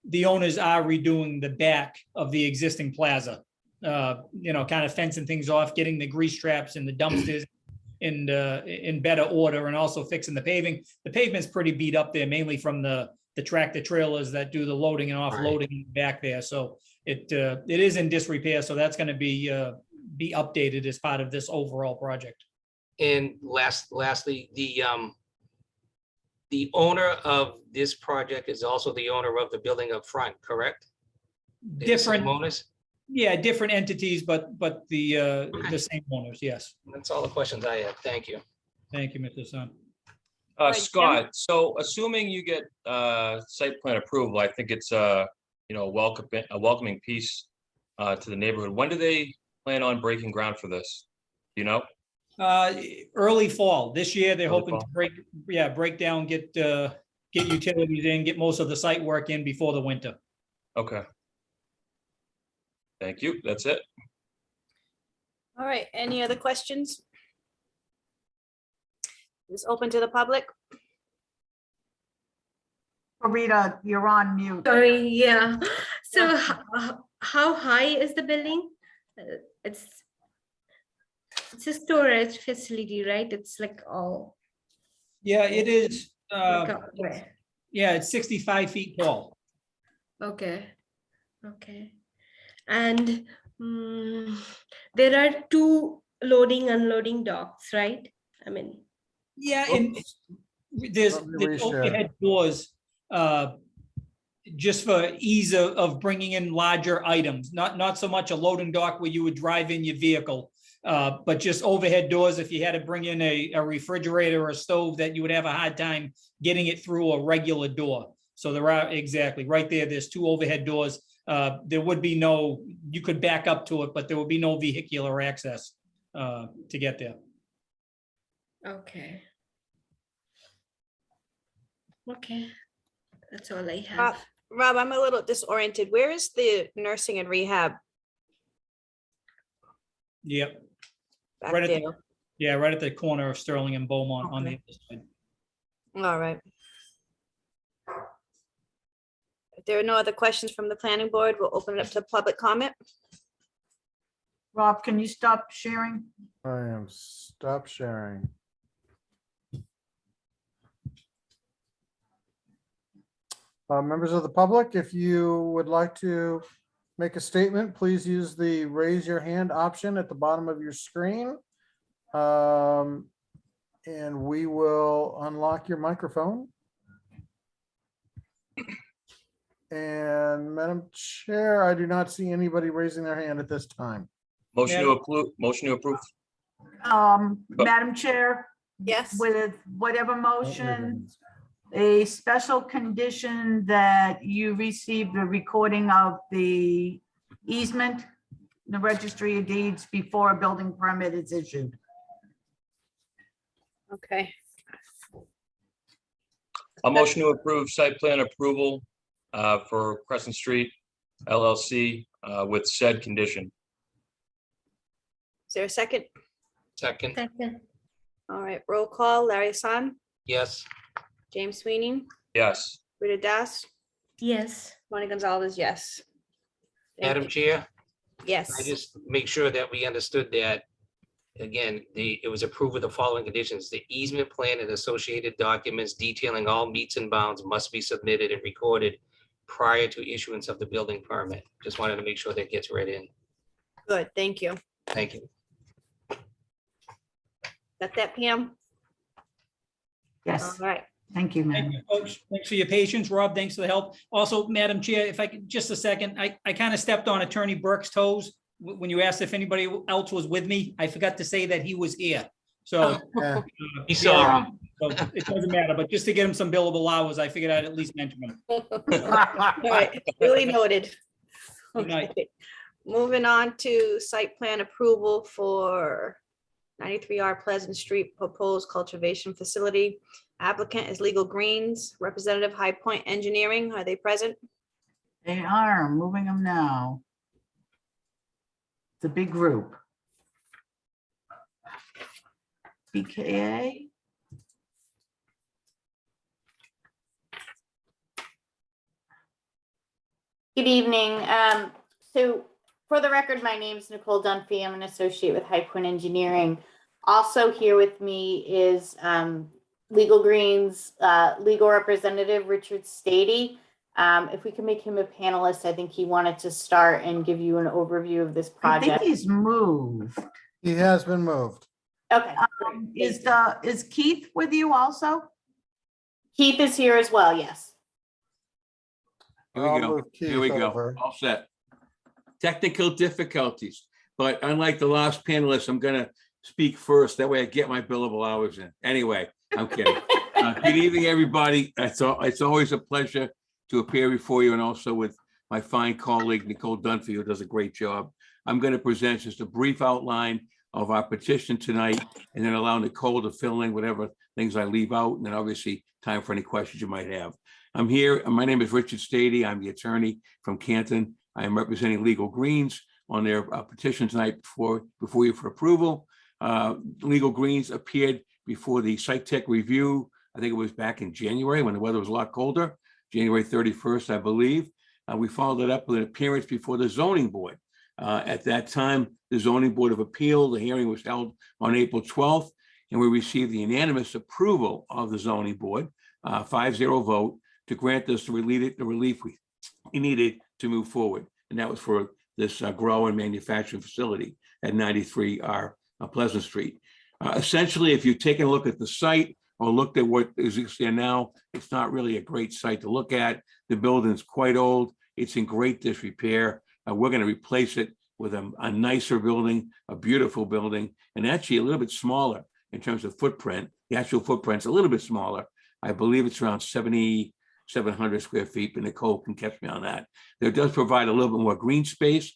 the owners are redoing the back of the existing plaza. Kind of fencing things off, getting the grease traps and the dumpsters in better order, and also fixing the paving. The pavement's pretty beat up there, mainly from the tractor trailers that do the loading and offloading back there. So it is in disrepair, so that's gonna be updated as part of this overall project. And lastly, the owner of this project is also the owner of the building up front, correct? They're the same Different, owners? yeah, different entities, but the same owners, yes. That's all the questions I have. Thank you. Thank you, Mr. Sun. Right, Jim? Scott, so assuming you get site plan approval, I think it's a welcoming piece to the neighborhood. When do they plan on breaking ground for this? Do you know? Early fall. This year, they're Early hoping to fall. break down, get utilities in, get most of the site work in before the winter. Okay. Thank you. That's it. All right, any other questions? Is open to the public? Rita, you're on mute. Sorry, yeah. So how high is the building? It's a storage facility, right? It's like all. Yeah, it is. like up there. Yeah, it's 65 feet tall. Okay, okay. And there are two loading, unloading docks, right? I mean, Yeah, and there's Let me the reshare. overhead doors, just for ease of bringing in larger items, not so much a loading dock where you would drive in your vehicle, but just overhead doors. If you had to bring in a refrigerator or a stove, that you would have a hard time getting it through a regular door. So there are, exactly, right there, there's two overhead doors. There would be no, you could back up to it, but there would be no vehicular access to get there. okay. Okay, that's all I Rob, have. Rob, I'm a little disoriented. Where is the nursing and rehab Yep, back Right at the- there? yeah, right at the corner of Sterling and Beaumont on the Okay. other side. All right. If there are no other questions from the planning board, we'll open it up to public comment. Rob, can you stop sharing? I am stop sharing. Members of the public, if you would like to make a statement, please use the raise your hand option at the bottom of your screen. And we will unlock your microphone. And Madam Chair, I do not see anybody raising their hand at this time. Motion to approve. Motion to approve. Madam Chair, Yes, with whatever motion, a special condition that you receive the recording of the easement, the registry of deeds before a building permit is issued. okay. A motion to approve site plan approval for Crescent Street LLC with said condition. Is there a second? Second, Second. All right, roll call, Larry Hassan, yes. James Sweeney, Yes. Rita Das, Yes. Tony Gonzalez, yes. Thank Madam you. Chair, I Yes, just make sure that we understood that. Again, it was approved with the following conditions. The easement plan and associated documents detailing all meets and bounds must be submitted and recorded prior to issuance of the building permit. Just wanted to make sure that gets read in. good, thank you. Thank you. Got that, Pam? Yes, All right, thank you, Thank ma'am. you, folks. Thanks for your patience. Rob, thanks for the help. Also, Madam Chair, if I could, just a second, I kind of stepped on Attorney Burke's toes when you asked if anybody else was with me. I forgot to say that he was here. So Yeah. He saw him. so it doesn't matter, but just to get him some billable hours, I figured I'd at least mention him. all right, really noted. Good night. Okay. Moving on to site plan approval for 93R Pleasant Street proposed cultivation facility. Applicant is Legal Greens, Representative High Point Engineering. Are they present? They are moving them now. It's a big group. BKA, Good evening. So for the record, my name is Nicole Dunphy. I'm an associate with High Point Engineering. Also here with me is Legal Greens legal representative, Richard Stady. If we can make him a panelist, I think he wanted to start and give you an overview of this I think project. he's moved. He has been moved. Okay. Is Keith with you also? Keith is here as well, yes. Here we I'll go. move Here we Keith go. over. All set. Technical difficulties, but unlike the last panelist, I'm gonna speak first. That way I get my billable hours in. Anyway, I'm kidding. Good evening, everybody. It's always a pleasure to appear before you and also with my fine colleague, Nicole Dunphy, who does a great job. I'm going to present just a brief outline of our petition tonight and then allow Nicole to fill in whatever things I leave out, and then obviously time for any questions you might have. I'm here. My name is Richard Stady. I'm the attorney from Canton. I am representing Legal Greens on their petition tonight before you for approval. Legal Greens appeared before the site tech review. I think it was back in January when the weather was a lot colder, January 31st, I believe. We followed it up with an appearance before the zoning board. At that time, the zoning board of appeal, the hearing was held on April 12th, and we received the unanimous approval of the zoning board, 5-0 vote, to grant us the relief we needed to move forward. And that was for this grow and manufacturing facility at 93R Pleasant Street. Essentially, if you've taken a look at the site or looked at what is there now, it's not really a great site to look at. The building's quite old. It's in great disrepair. We're going to replace it with a nicer building, a beautiful building, and actually a little bit smaller in terms of footprint. The actual footprint's a little bit smaller. I believe it's around 7,700 square feet, but Nicole can catch me on that. It does provide a little bit more green space.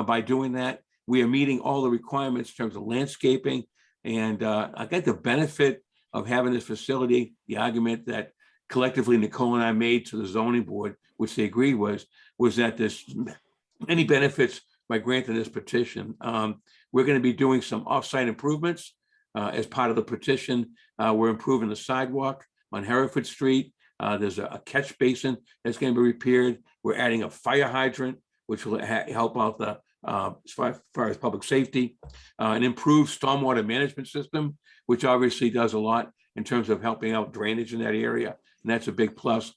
By doing that, we are meeting all the requirements in terms of landscaping. And I got the benefit of having this facility. The argument that collectively Nicole and I made to the zoning board, which they agreed was that there's many benefits by granting this petition. We're going to be doing some off-site improvements as part of the petition. We're improving the sidewalk on Hereford Street. There's a catch basin that's going to be repaired. We're adding a fire hydrant, which will help out the as far as public safety, an improved stormwater management system, which obviously does a lot in terms of helping out drainage in that area. And that's a big plus.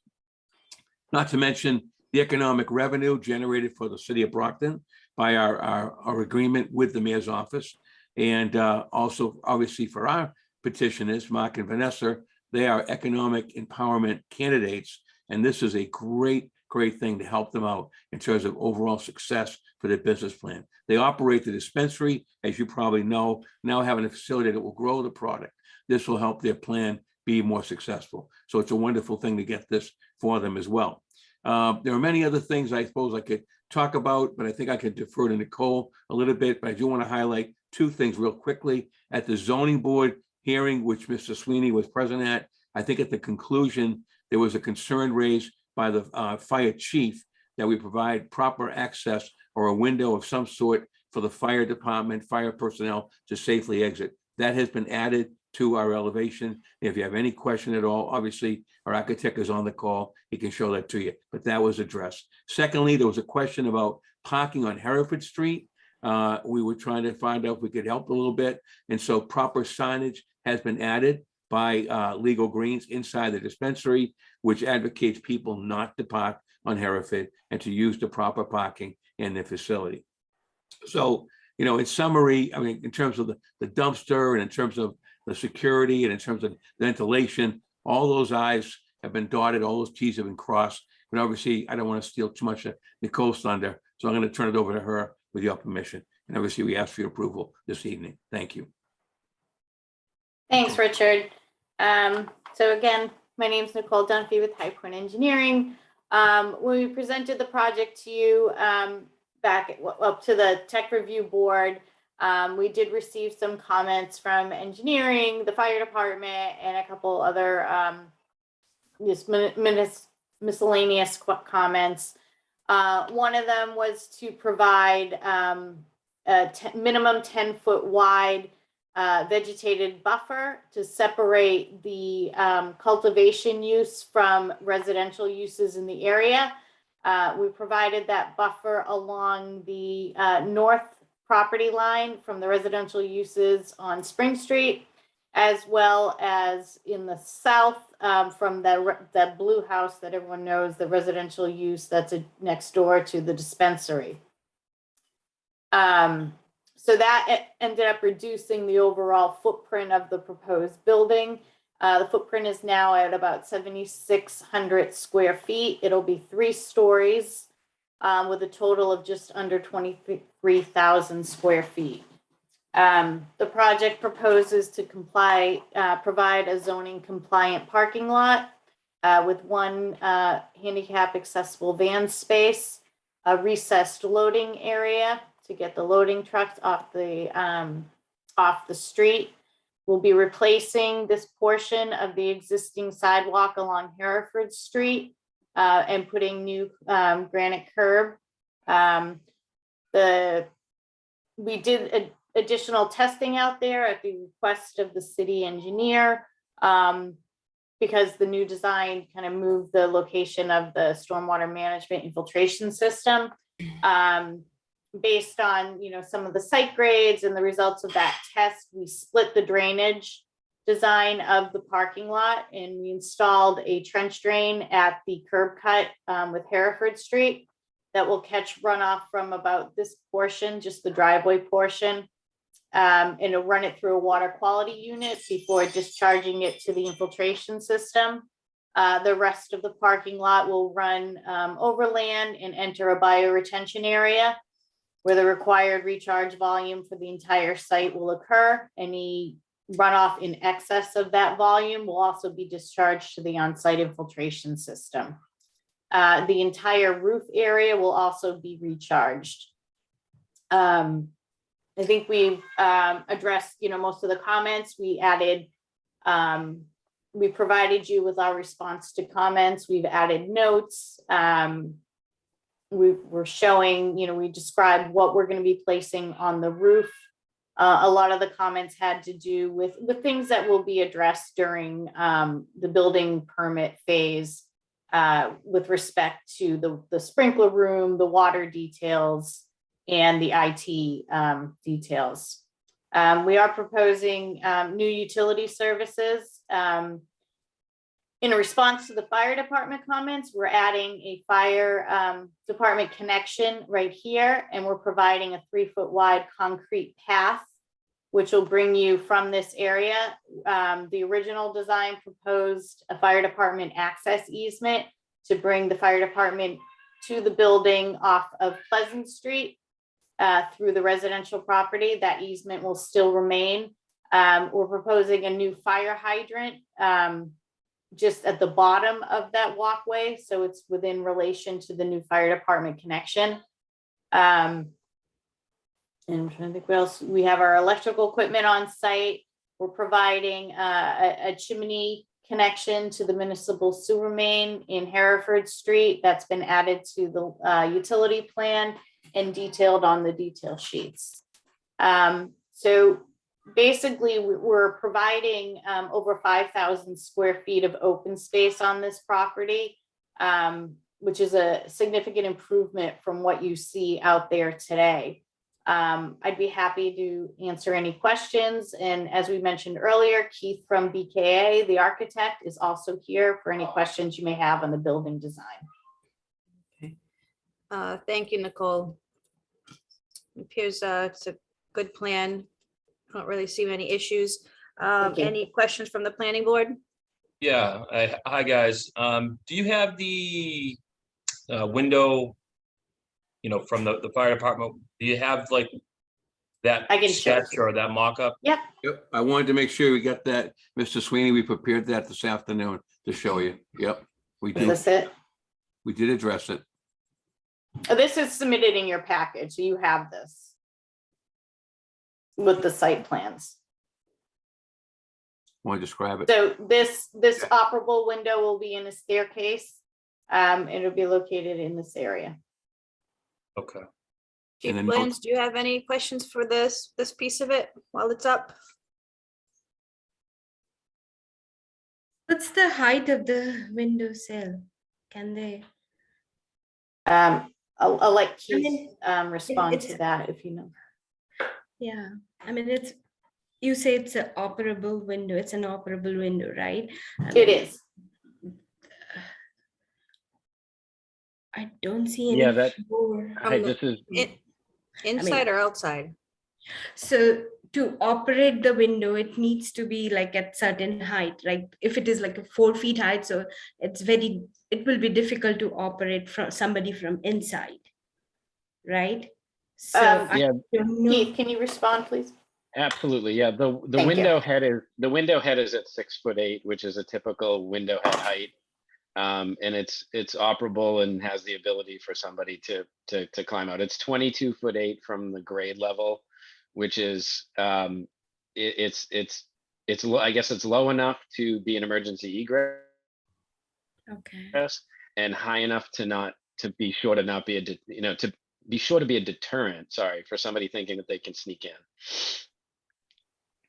Not to mention the economic revenue generated for the city of Brockton by our agreement with the mayor's office. And also, obviously, for our petitioners, Mark and Vanessa, they are economic empowerment candidates. And this is a great great thing to help them out in terms of overall success for their business plan. They operate the dispensary, as you probably know, now having a facility that will grow the product. This will help their plan be more successful. So it's a wonderful thing to get this for them as well. There are many other things I suppose I could talk about, but I think I could defer to Nicole a little bit, but I do want to highlight two things real quickly. At the zoning board hearing, which Mr. Sweeney was present at, I think at the conclusion, there was a concern raised by the fire chief that we provide proper access or a window of some sort for the fire department, fire personnel to safely exit. That has been added to our elevation. If you have any question at all, obviously our architect is on the call. He can show that to you, but that was addressed. Secondly, there was a question about parking on Hereford Street. We were trying to find out if we could help a little bit. And so proper signage has been added by Legal Greens inside the dispensary, which advocates people not to park on Hereford and to use the proper parking in the facility. So, you know, in summary, I mean, in terms of the dumpster and in terms of the security and in terms of ventilation, all those I's have been dotted, all those T's have been crossed. But obviously, I don't want to steal too much of Nicole's thunder, so I'm going to turn it over to her with your permission. And obviously, we ask for your approval this evening. Thank you. Thanks, Richard. So again, my name is Nicole Dunphy with High Point Engineering. When we presented the project to you back up to the tech review board, we did receive some comments from engineering, the fire department, and a couple other miscellaneous comments. One of them was to provide a minimum 10-foot wide vegetated buffer to separate the cultivation use from residential uses in the area. We provided that buffer along the north property line from the residential uses on Spring Street, as well as in the south from the blue house that everyone knows, the residential use that's next door to the dispensary. So that ended up reducing the overall footprint of the proposed building. The footprint is now at about 7,600 square feet. It'll be 3 stories with a total of just under 23,000 square feet. The project proposes to provide a zoning compliant parking lot with 1 handicap accessible van space, a recessed loading area to get the loading trucks off the street. We'll be replacing this portion of the existing sidewalk along Hereford Street and putting new granite curb. We did additional testing out there at the request of the city engineer because the new design kind of moved the location of the stormwater management infiltration system. Based on, you know, some of the site grades and the results of that test, we split the drainage design of the parking lot and we installed a trench drain at the curb cut with Hereford Street that will catch runoff from about this portion, just the driveway portion, and it'll run it through a water quality unit before discharging it to the infiltration system. The rest of the parking lot will run overland and enter a bioretention area where the required recharge volume for the entire site will occur. Any runoff in excess of that volume will also be discharged to the on-site infiltration system. The entire roof area will also be recharged. I think we've addressed, you know, most of the comments. We added, we provided you with our response to comments. We've added notes. We're showing, you know, we described what we're going to be placing on the roof. A lot of the comments had to do with the things that will be addressed during the building permit phase with respect to the sprinkler room, the water details, and the IT details. We are proposing new utility services. In response to the fire department comments, we're adding a fire department connection right here, and we're providing a 3-foot wide concrete path, which will bring you from this area. The original design proposed a fire department access easement to bring the fire department to the building off of Pleasant Street through the residential property. That easement will still remain. We're proposing a new fire hydrant just at the bottom of that walkway, so it's within relation to the new fire department connection. And I'm trying to think what else. We have our electrical equipment on site. We're providing a chimney connection to the municipal sewer main in Hereford Street. That's been added to the utility plan and detailed on the detail sheets. So basically, we're providing over 5,000 square feet of open space on this property, which is a significant improvement from what you see out there today. I'd be happy to answer any questions. And as we mentioned earlier, Keith from BKA, the architect, is also here for any questions you may have on the building design. Thank you, Nicole. It appears it's a good plan. Don't really see many issues. Thank you. Any questions from the planning board? Yeah, hi, guys. Do you have the window, from the fire department? Do you have like that I can show sketch or that mock-up? Yep. Yep, I wanted to make sure we got that. Mr. Sweeney, we prepared that this afternoon to show you. Yep, we Is did. this it? We did address it. Oh, this is submitted in your package, so you have this with the site plans. Want to describe it? So this operable window will be in a staircase. It'll be located in this area. Okay. Chief then- Williams, do you have any questions for this piece of it while it's up? What's the height of the window sill? Can they? I'll let Keith mean, respond it's- to that if you know. Yeah, I mean, you say it's an operable window. It's an operable window, right? It is. I don't see any. Yeah, that- floor. Hi, this is, Inside or outside? So to operate the window, it needs to be like at certain height. Like if it is like a 4 feet height, so it will be difficult to operate from somebody from inside, right? So I yeah, don't know. Keith, can you respond, please? absolutely. Yeah, the Thank you. window head is at 6'8", which is a typical window head height. And it's operable and has the ability for somebody to climb out. It's 22'8" from the grade level, which is it's low. I guess it's low enough to be an emergency egress Okay. and high enough to be sure to not be to be sure to be a deterrent. Sorry, for somebody thinking that they can sneak in.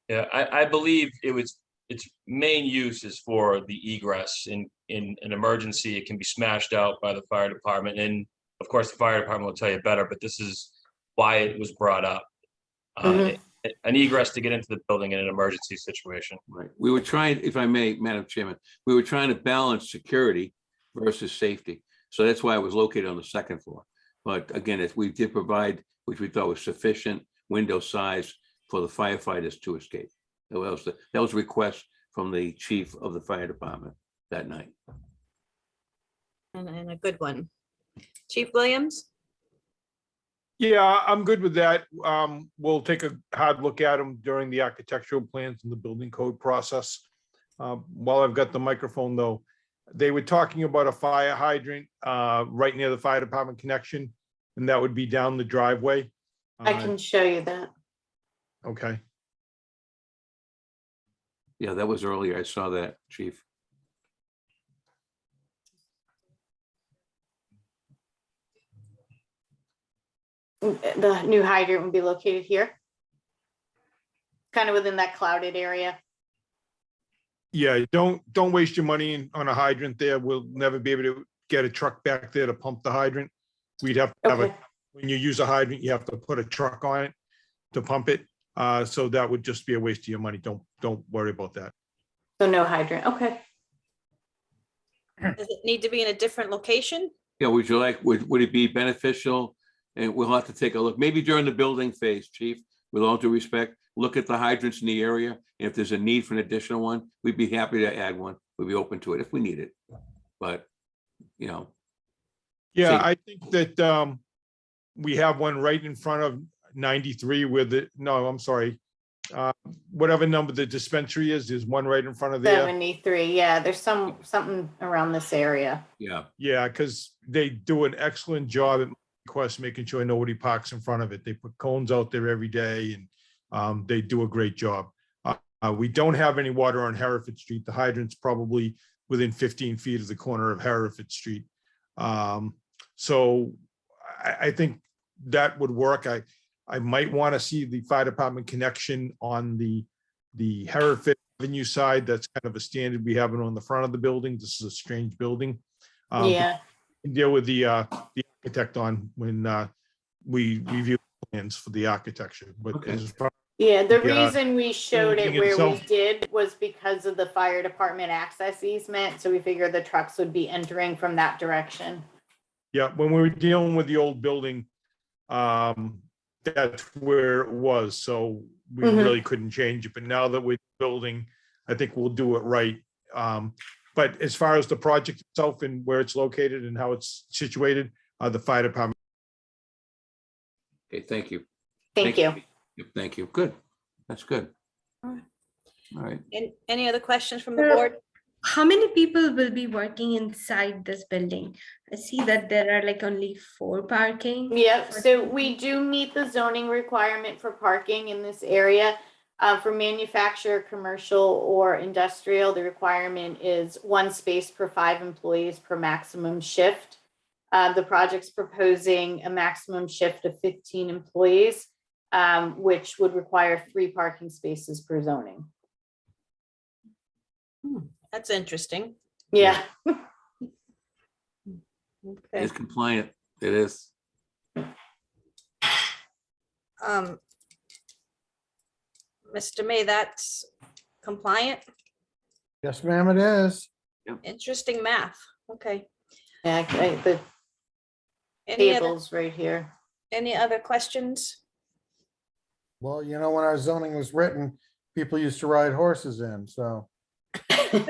Yeah, I believe its main use is for the egress. In an emergency, it can be smashed out by the fire department. And of course, the fire department will tell you better, but this is why it was brought up. An egress to get into the building in an emergency situation. Right. We were trying, if I may, Madam Chairman, we were trying to balance security versus safety. So that's why it was located on the second floor. But again, if we did provide, which we thought was sufficient window size for the firefighters to escape. That was a request from the chief of the fire department that night. And a good one. Chief Williams? Yeah, I'm good with that. We'll take a hard look at them during the architectural plans and the building code process. While I've got the microphone though, they were talking about a fire hydrant right near the fire department connection, and that would be down the driveway. I can show you that. Okay. Yeah, that was earlier. I saw that, chief. The new hydrant would be located here. Kind of within that clouded area. Yeah, don't waste your money on a hydrant there. We'll never be able to get a truck back there to pump the hydrant. We'd have to have Okay. when you use a hydrant, you have to put a truck on it to pump it. So that would just be a waste of your money. Don't worry about that. So no hydrant, okay. Does it need to be in a different location? Yeah, would you like, would it be beneficial? And we'll have to take a look, maybe during the building phase, chief, with all due respect, look at the hydrants in the area. And if there's a need for an additional one, we'd be happy to add one. We'd be open to it if we need it. But you know, Yeah, See. I think that we have one right in front of 93 with it. No, I'm sorry. Whatever number the dispensary is, there's one right in front of there. 73, yeah, there's something around this area. yeah. Yeah, because they do an excellent job at Quest, making sure nobody parks in front of it. They put cones out there every day and they do a great job. We don't have any water on Hereford Street. The hydrant's probably within 15 feet of the corner of Hereford Street. So I think that would work. I might want to see the fire department connection on the Hereford Avenue side. That's kind of a standard we have it on the front of the building. This is a strange building. Yeah, Deal with the architect on when we review plans for the architecture, but Okay. as far yeah, the Yeah. reason we showed it Building where we itself. did was because of the fire department access easement, so we figured the trucks would be entering from that direction. Yeah, when we were dealing with the old building, that's where it was, so we Mhm. really couldn't change it, but now that we're building, I think we'll do it right. But as far as the project itself and where it's located and how it's situated, the fire department. Okay, thank you. Thank you. Thank you. Good. That's good. All right. All right. Any other questions from the Sure. board? How many people will be working inside this building? I see that there are like only 4 parking. Yep, so we do meet the zoning requirement for parking in this area. For manufacturer, commercial, or industrial, the requirement is 1 space per 5 employees per maximum shift. The project's proposing a maximum shift of 15 employees, which would require 3 parking spaces per zoning. That's interesting. Yeah. Okay. It's compliant. It is. Mr. May, that's compliant. Yes, ma'am, it is. Interesting math. Okay. Yeah, the Any other, tables right here. any other questions? Well, you know, when our zoning was written, people used to ride horses in, so. Okay.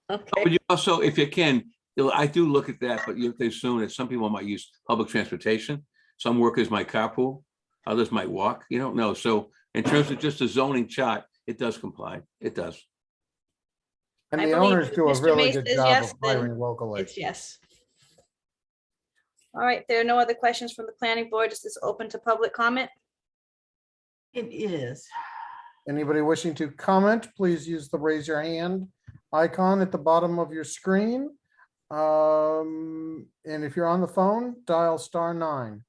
But you also, if you can, I do look at that, but you have to assume that some people might use public transportation. Some workers might carpool, others might walk. You don't know. So in terms of just a zoning chart, it does comply. It does. And I the believe owners if do a Mr. really May good says job yes, of then hiring locally. It's yes. All right, there are no other questions from the planning board. Is this open to public comment? It is. Anybody wishing to comment, please use the raise your hand icon at the bottom of your screen. And if you're on the phone, dial *9.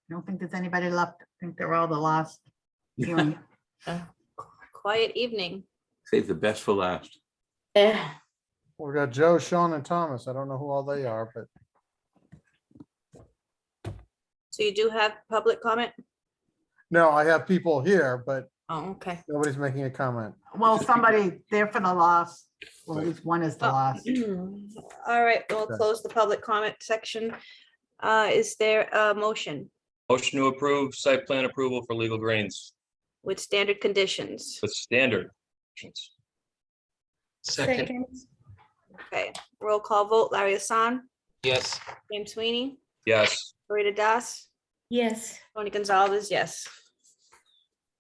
I don't think there's anybody left. I think they're all the last. viewing. Quiet evening. Save the best for last. Eh, We've got Joe, Sean, and Thomas. I don't know who all they are, but So you do have public comment? no, I have people here, but Oh, okay. nobody's making a comment. Well, somebody there for the last, well, at least one is the last. All right, we'll Okay. close the public comment section. Is there a motion Motion to approve site plan approval for Legal Greens with standard conditions? with standard. Second, Okay, roll call vote, Larry Hassan, yes. James Sweeney, Yes. Rita Das, Yes. Tony Gonzalez, yes.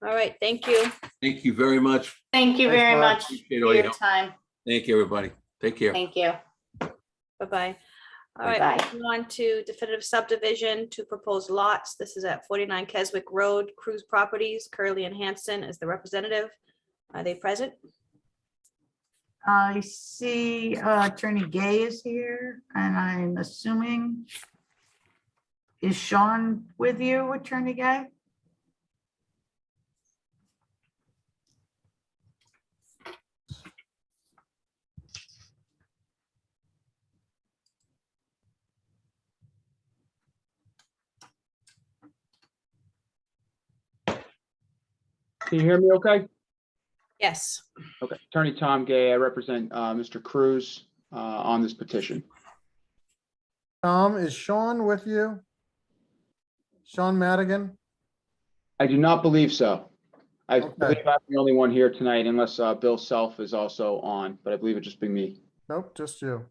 All right, thank you. Thank you very much. Thank you Thanks, very Mark. much Appreciate for all your your help. time. Thank you, everybody. Take care. Thank you. Bye-bye. All right, Bye. moving on to definitive subdivision to propose lots. This is at 49 Keswick Road, Cruise Properties, Curly and Hanson as the representative. Are they present? I see Attorney Gay is here, and I'm assuming, is Sean with you, Attorney Gay? Can you hear me okay? Yes. Okay, Attorney Tom Gay, I represent Mr. Cruz on this petition. Tom, is Sean with you? Sean Madigan? I do not believe so. I Okay. believe I'm the only one here tonight unless Bill Self is also on, but I believe it'd just be me. Nope, just you.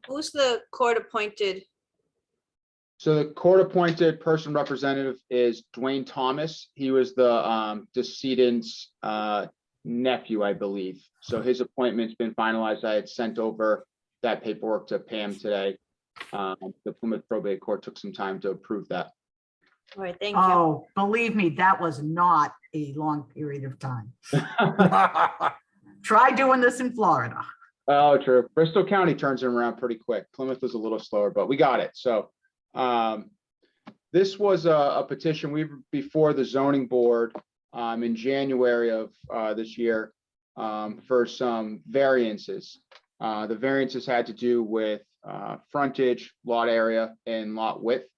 Who's the court appointed? So the court-appointed person representative is Dwayne Thomas. He was the decedent's nephew, I believe. So his appointment's been finalized. I had sent over that paperwork to Pam today. The Plymouth Probate Court took some time to approve that. All right, thank you. Oh, believe me, that was not a long period of time. Try doing this in Florida. Oh, true. Bristol County turns them around pretty quick. Plymouth was a little slower, but we got it. So this was a petition we were before the zoning board in January of this year for some variances. The variances had to do with frontage, lot area, and lot width.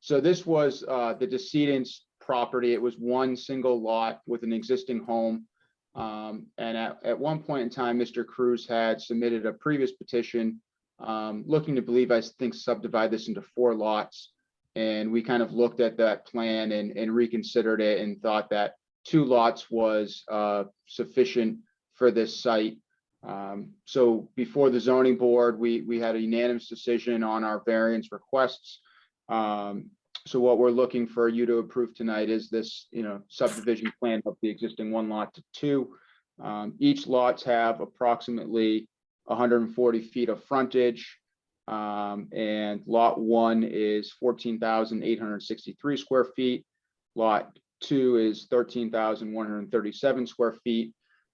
So this was the decedent's property. It was one single lot with an existing home. And at one point in time, Mr. Cruz had submitted a previous petition looking to believe, I think, subdivide this into 4 lots. And we kind of looked at that plan and reconsidered it and thought that 2 lots was sufficient for this site. So before the zoning board, we had a unanimous decision on our variance requests. So what we're looking for you to approve tonight is this, subdivision plan of the existing 1 lot to 2. Each lots have approximately 140 feet of frontage. And lot 1 is 14,863 square feet. Lot 2 is 13,137 square feet.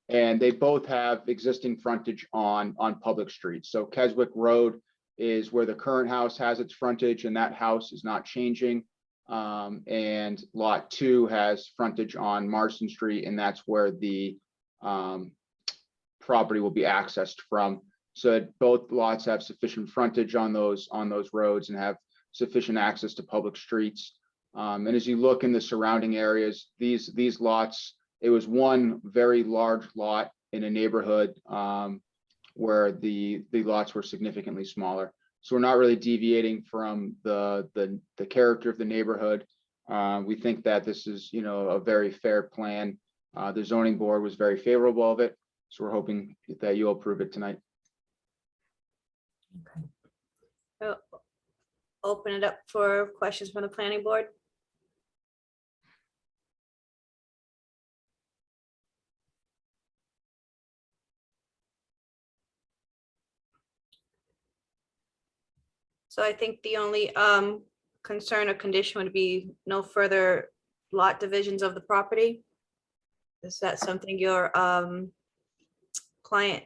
And they both have existing frontage on public streets. So Keswick Road is where the current house has its frontage, and that house is not changing. And lot 2 has frontage on Marston Street, and that's where the property will be accessed from. So both lots have sufficient frontage on those roads and have sufficient access to public streets. And as you look in the surrounding areas, these lots, it was one very large lot in a neighborhood where the lots were significantly smaller. So we're not really deviating from the character of the neighborhood. We think that this is, a very fair plan. The zoning board was very favorable of it. So we're hoping that you'll approve it tonight. Open it up for questions from the planning board. So I think the only concern or condition would be no further lot divisions of the property. Is that something your client?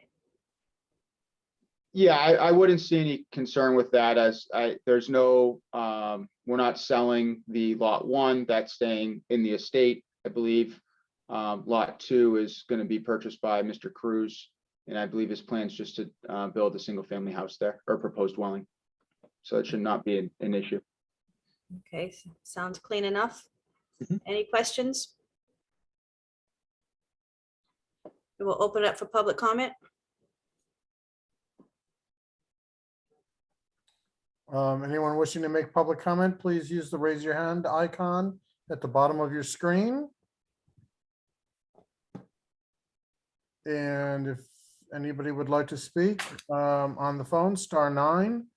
Yeah, I wouldn't see any concern with that, as there's no, we're not selling the lot 1, that's staying in the estate, I believe. Lot 2 is going to be purchased by Mr. Cruz, and I believe his plans just to build a single family house there, or proposed dwelling. So it should not be an issue. Okay, sounds clean enough. Mhm. Any questions? We will open it up for public comment. Anyone wishing to make public comment, please use the raise your hand icon at the bottom of your screen. And if anybody would like to speak on the phone, *9.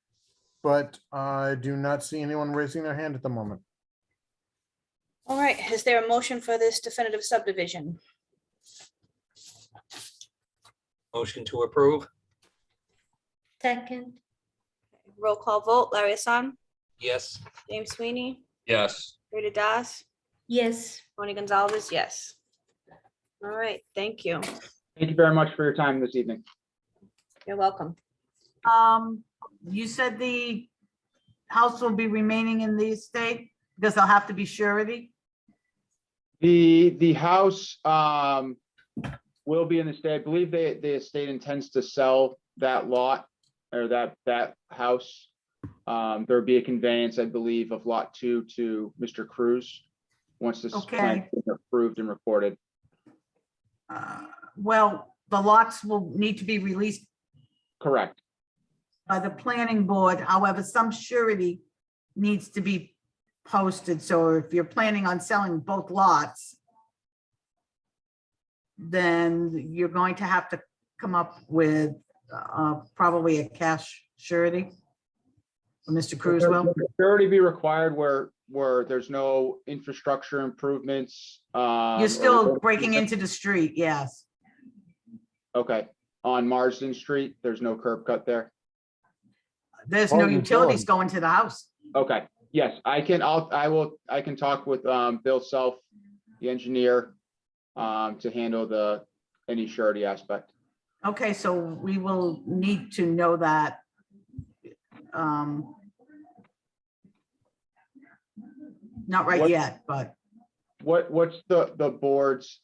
But I do not see anyone raising their hand at the moment. All right, is there a motion for this definitive subdivision? Motion to approve? Second, Roll call vote, Larry Hassan, Yes. James Sweeney, Yes. Rita Das, yes. Tony Gonzalez, yes. All right, thank you. Thank you very much for your time this evening. You're welcome. You said the house will be remaining in the estate because there'll have to be surety. The house will be in the estate. I believe the estate intends to sell that lot or that house. There'll be a conveyance, I believe, of lot 2 to Mr. Cruz once this plan Okay. is approved and recorded. Well, the lots will need to be released Correct. by the planning board. However, some surety needs to be posted. So if you're planning on selling both lots, then you're going to have to come up with probably a cash surety. Mr. Cruz will. Surety be required where there's no infrastructure improvements. You're still breaking into the street, yes. Okay, on Marsden Street, there's no curb cut there. There's Oh, no utilities. utilities going to the house. Okay, yes, I can talk with Bill Self, the engineer, to handle any surety aspect. Okay, so we will need to know that. Not right What- yet, but What's the board's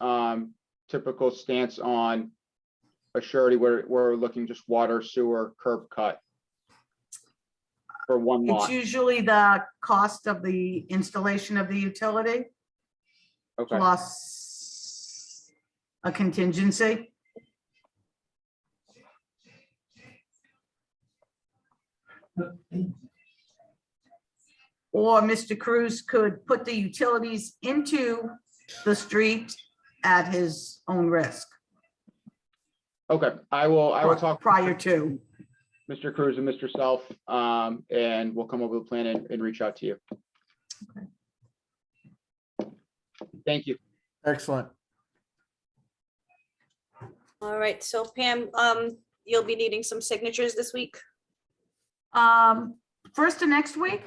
typical stance on a surety where we're looking just water, sewer, curb cut for one it's lot? usually the cost of the installation of the utility Okay, plus a contingency. Or Mr. Cruz could put the utilities into the street at his own risk okay, I will talk. prior to. Mr. Cruz and Mr. Self, and we'll come up with a plan and reach out to you. Thank you. Excellent. All right, so Pam, you'll be needing some signatures this week, First of next week,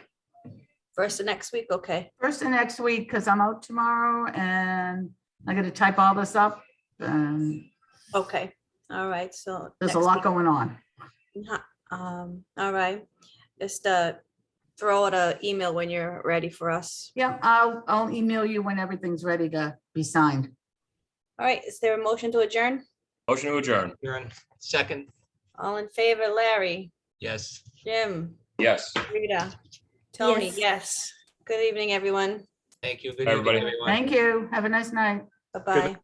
first of next week, okay. because I'm out tomorrow and I gotta type all this up. And Okay, all right, so. there's a next lot week. going on. All right, just throw out an email when you're ready for us. Yeah, I'll email you when everything's ready to be signed. All right, is there a motion to adjourn? Motion to adjourn. Aaron, second, All in favor, Larry, yes. Jim, Yes. Rita, Tony, Yes. yes. Good evening, everyone. Thank you. Good Everybody. evening, everyone. Thank you. Have a nice night. Bye-bye.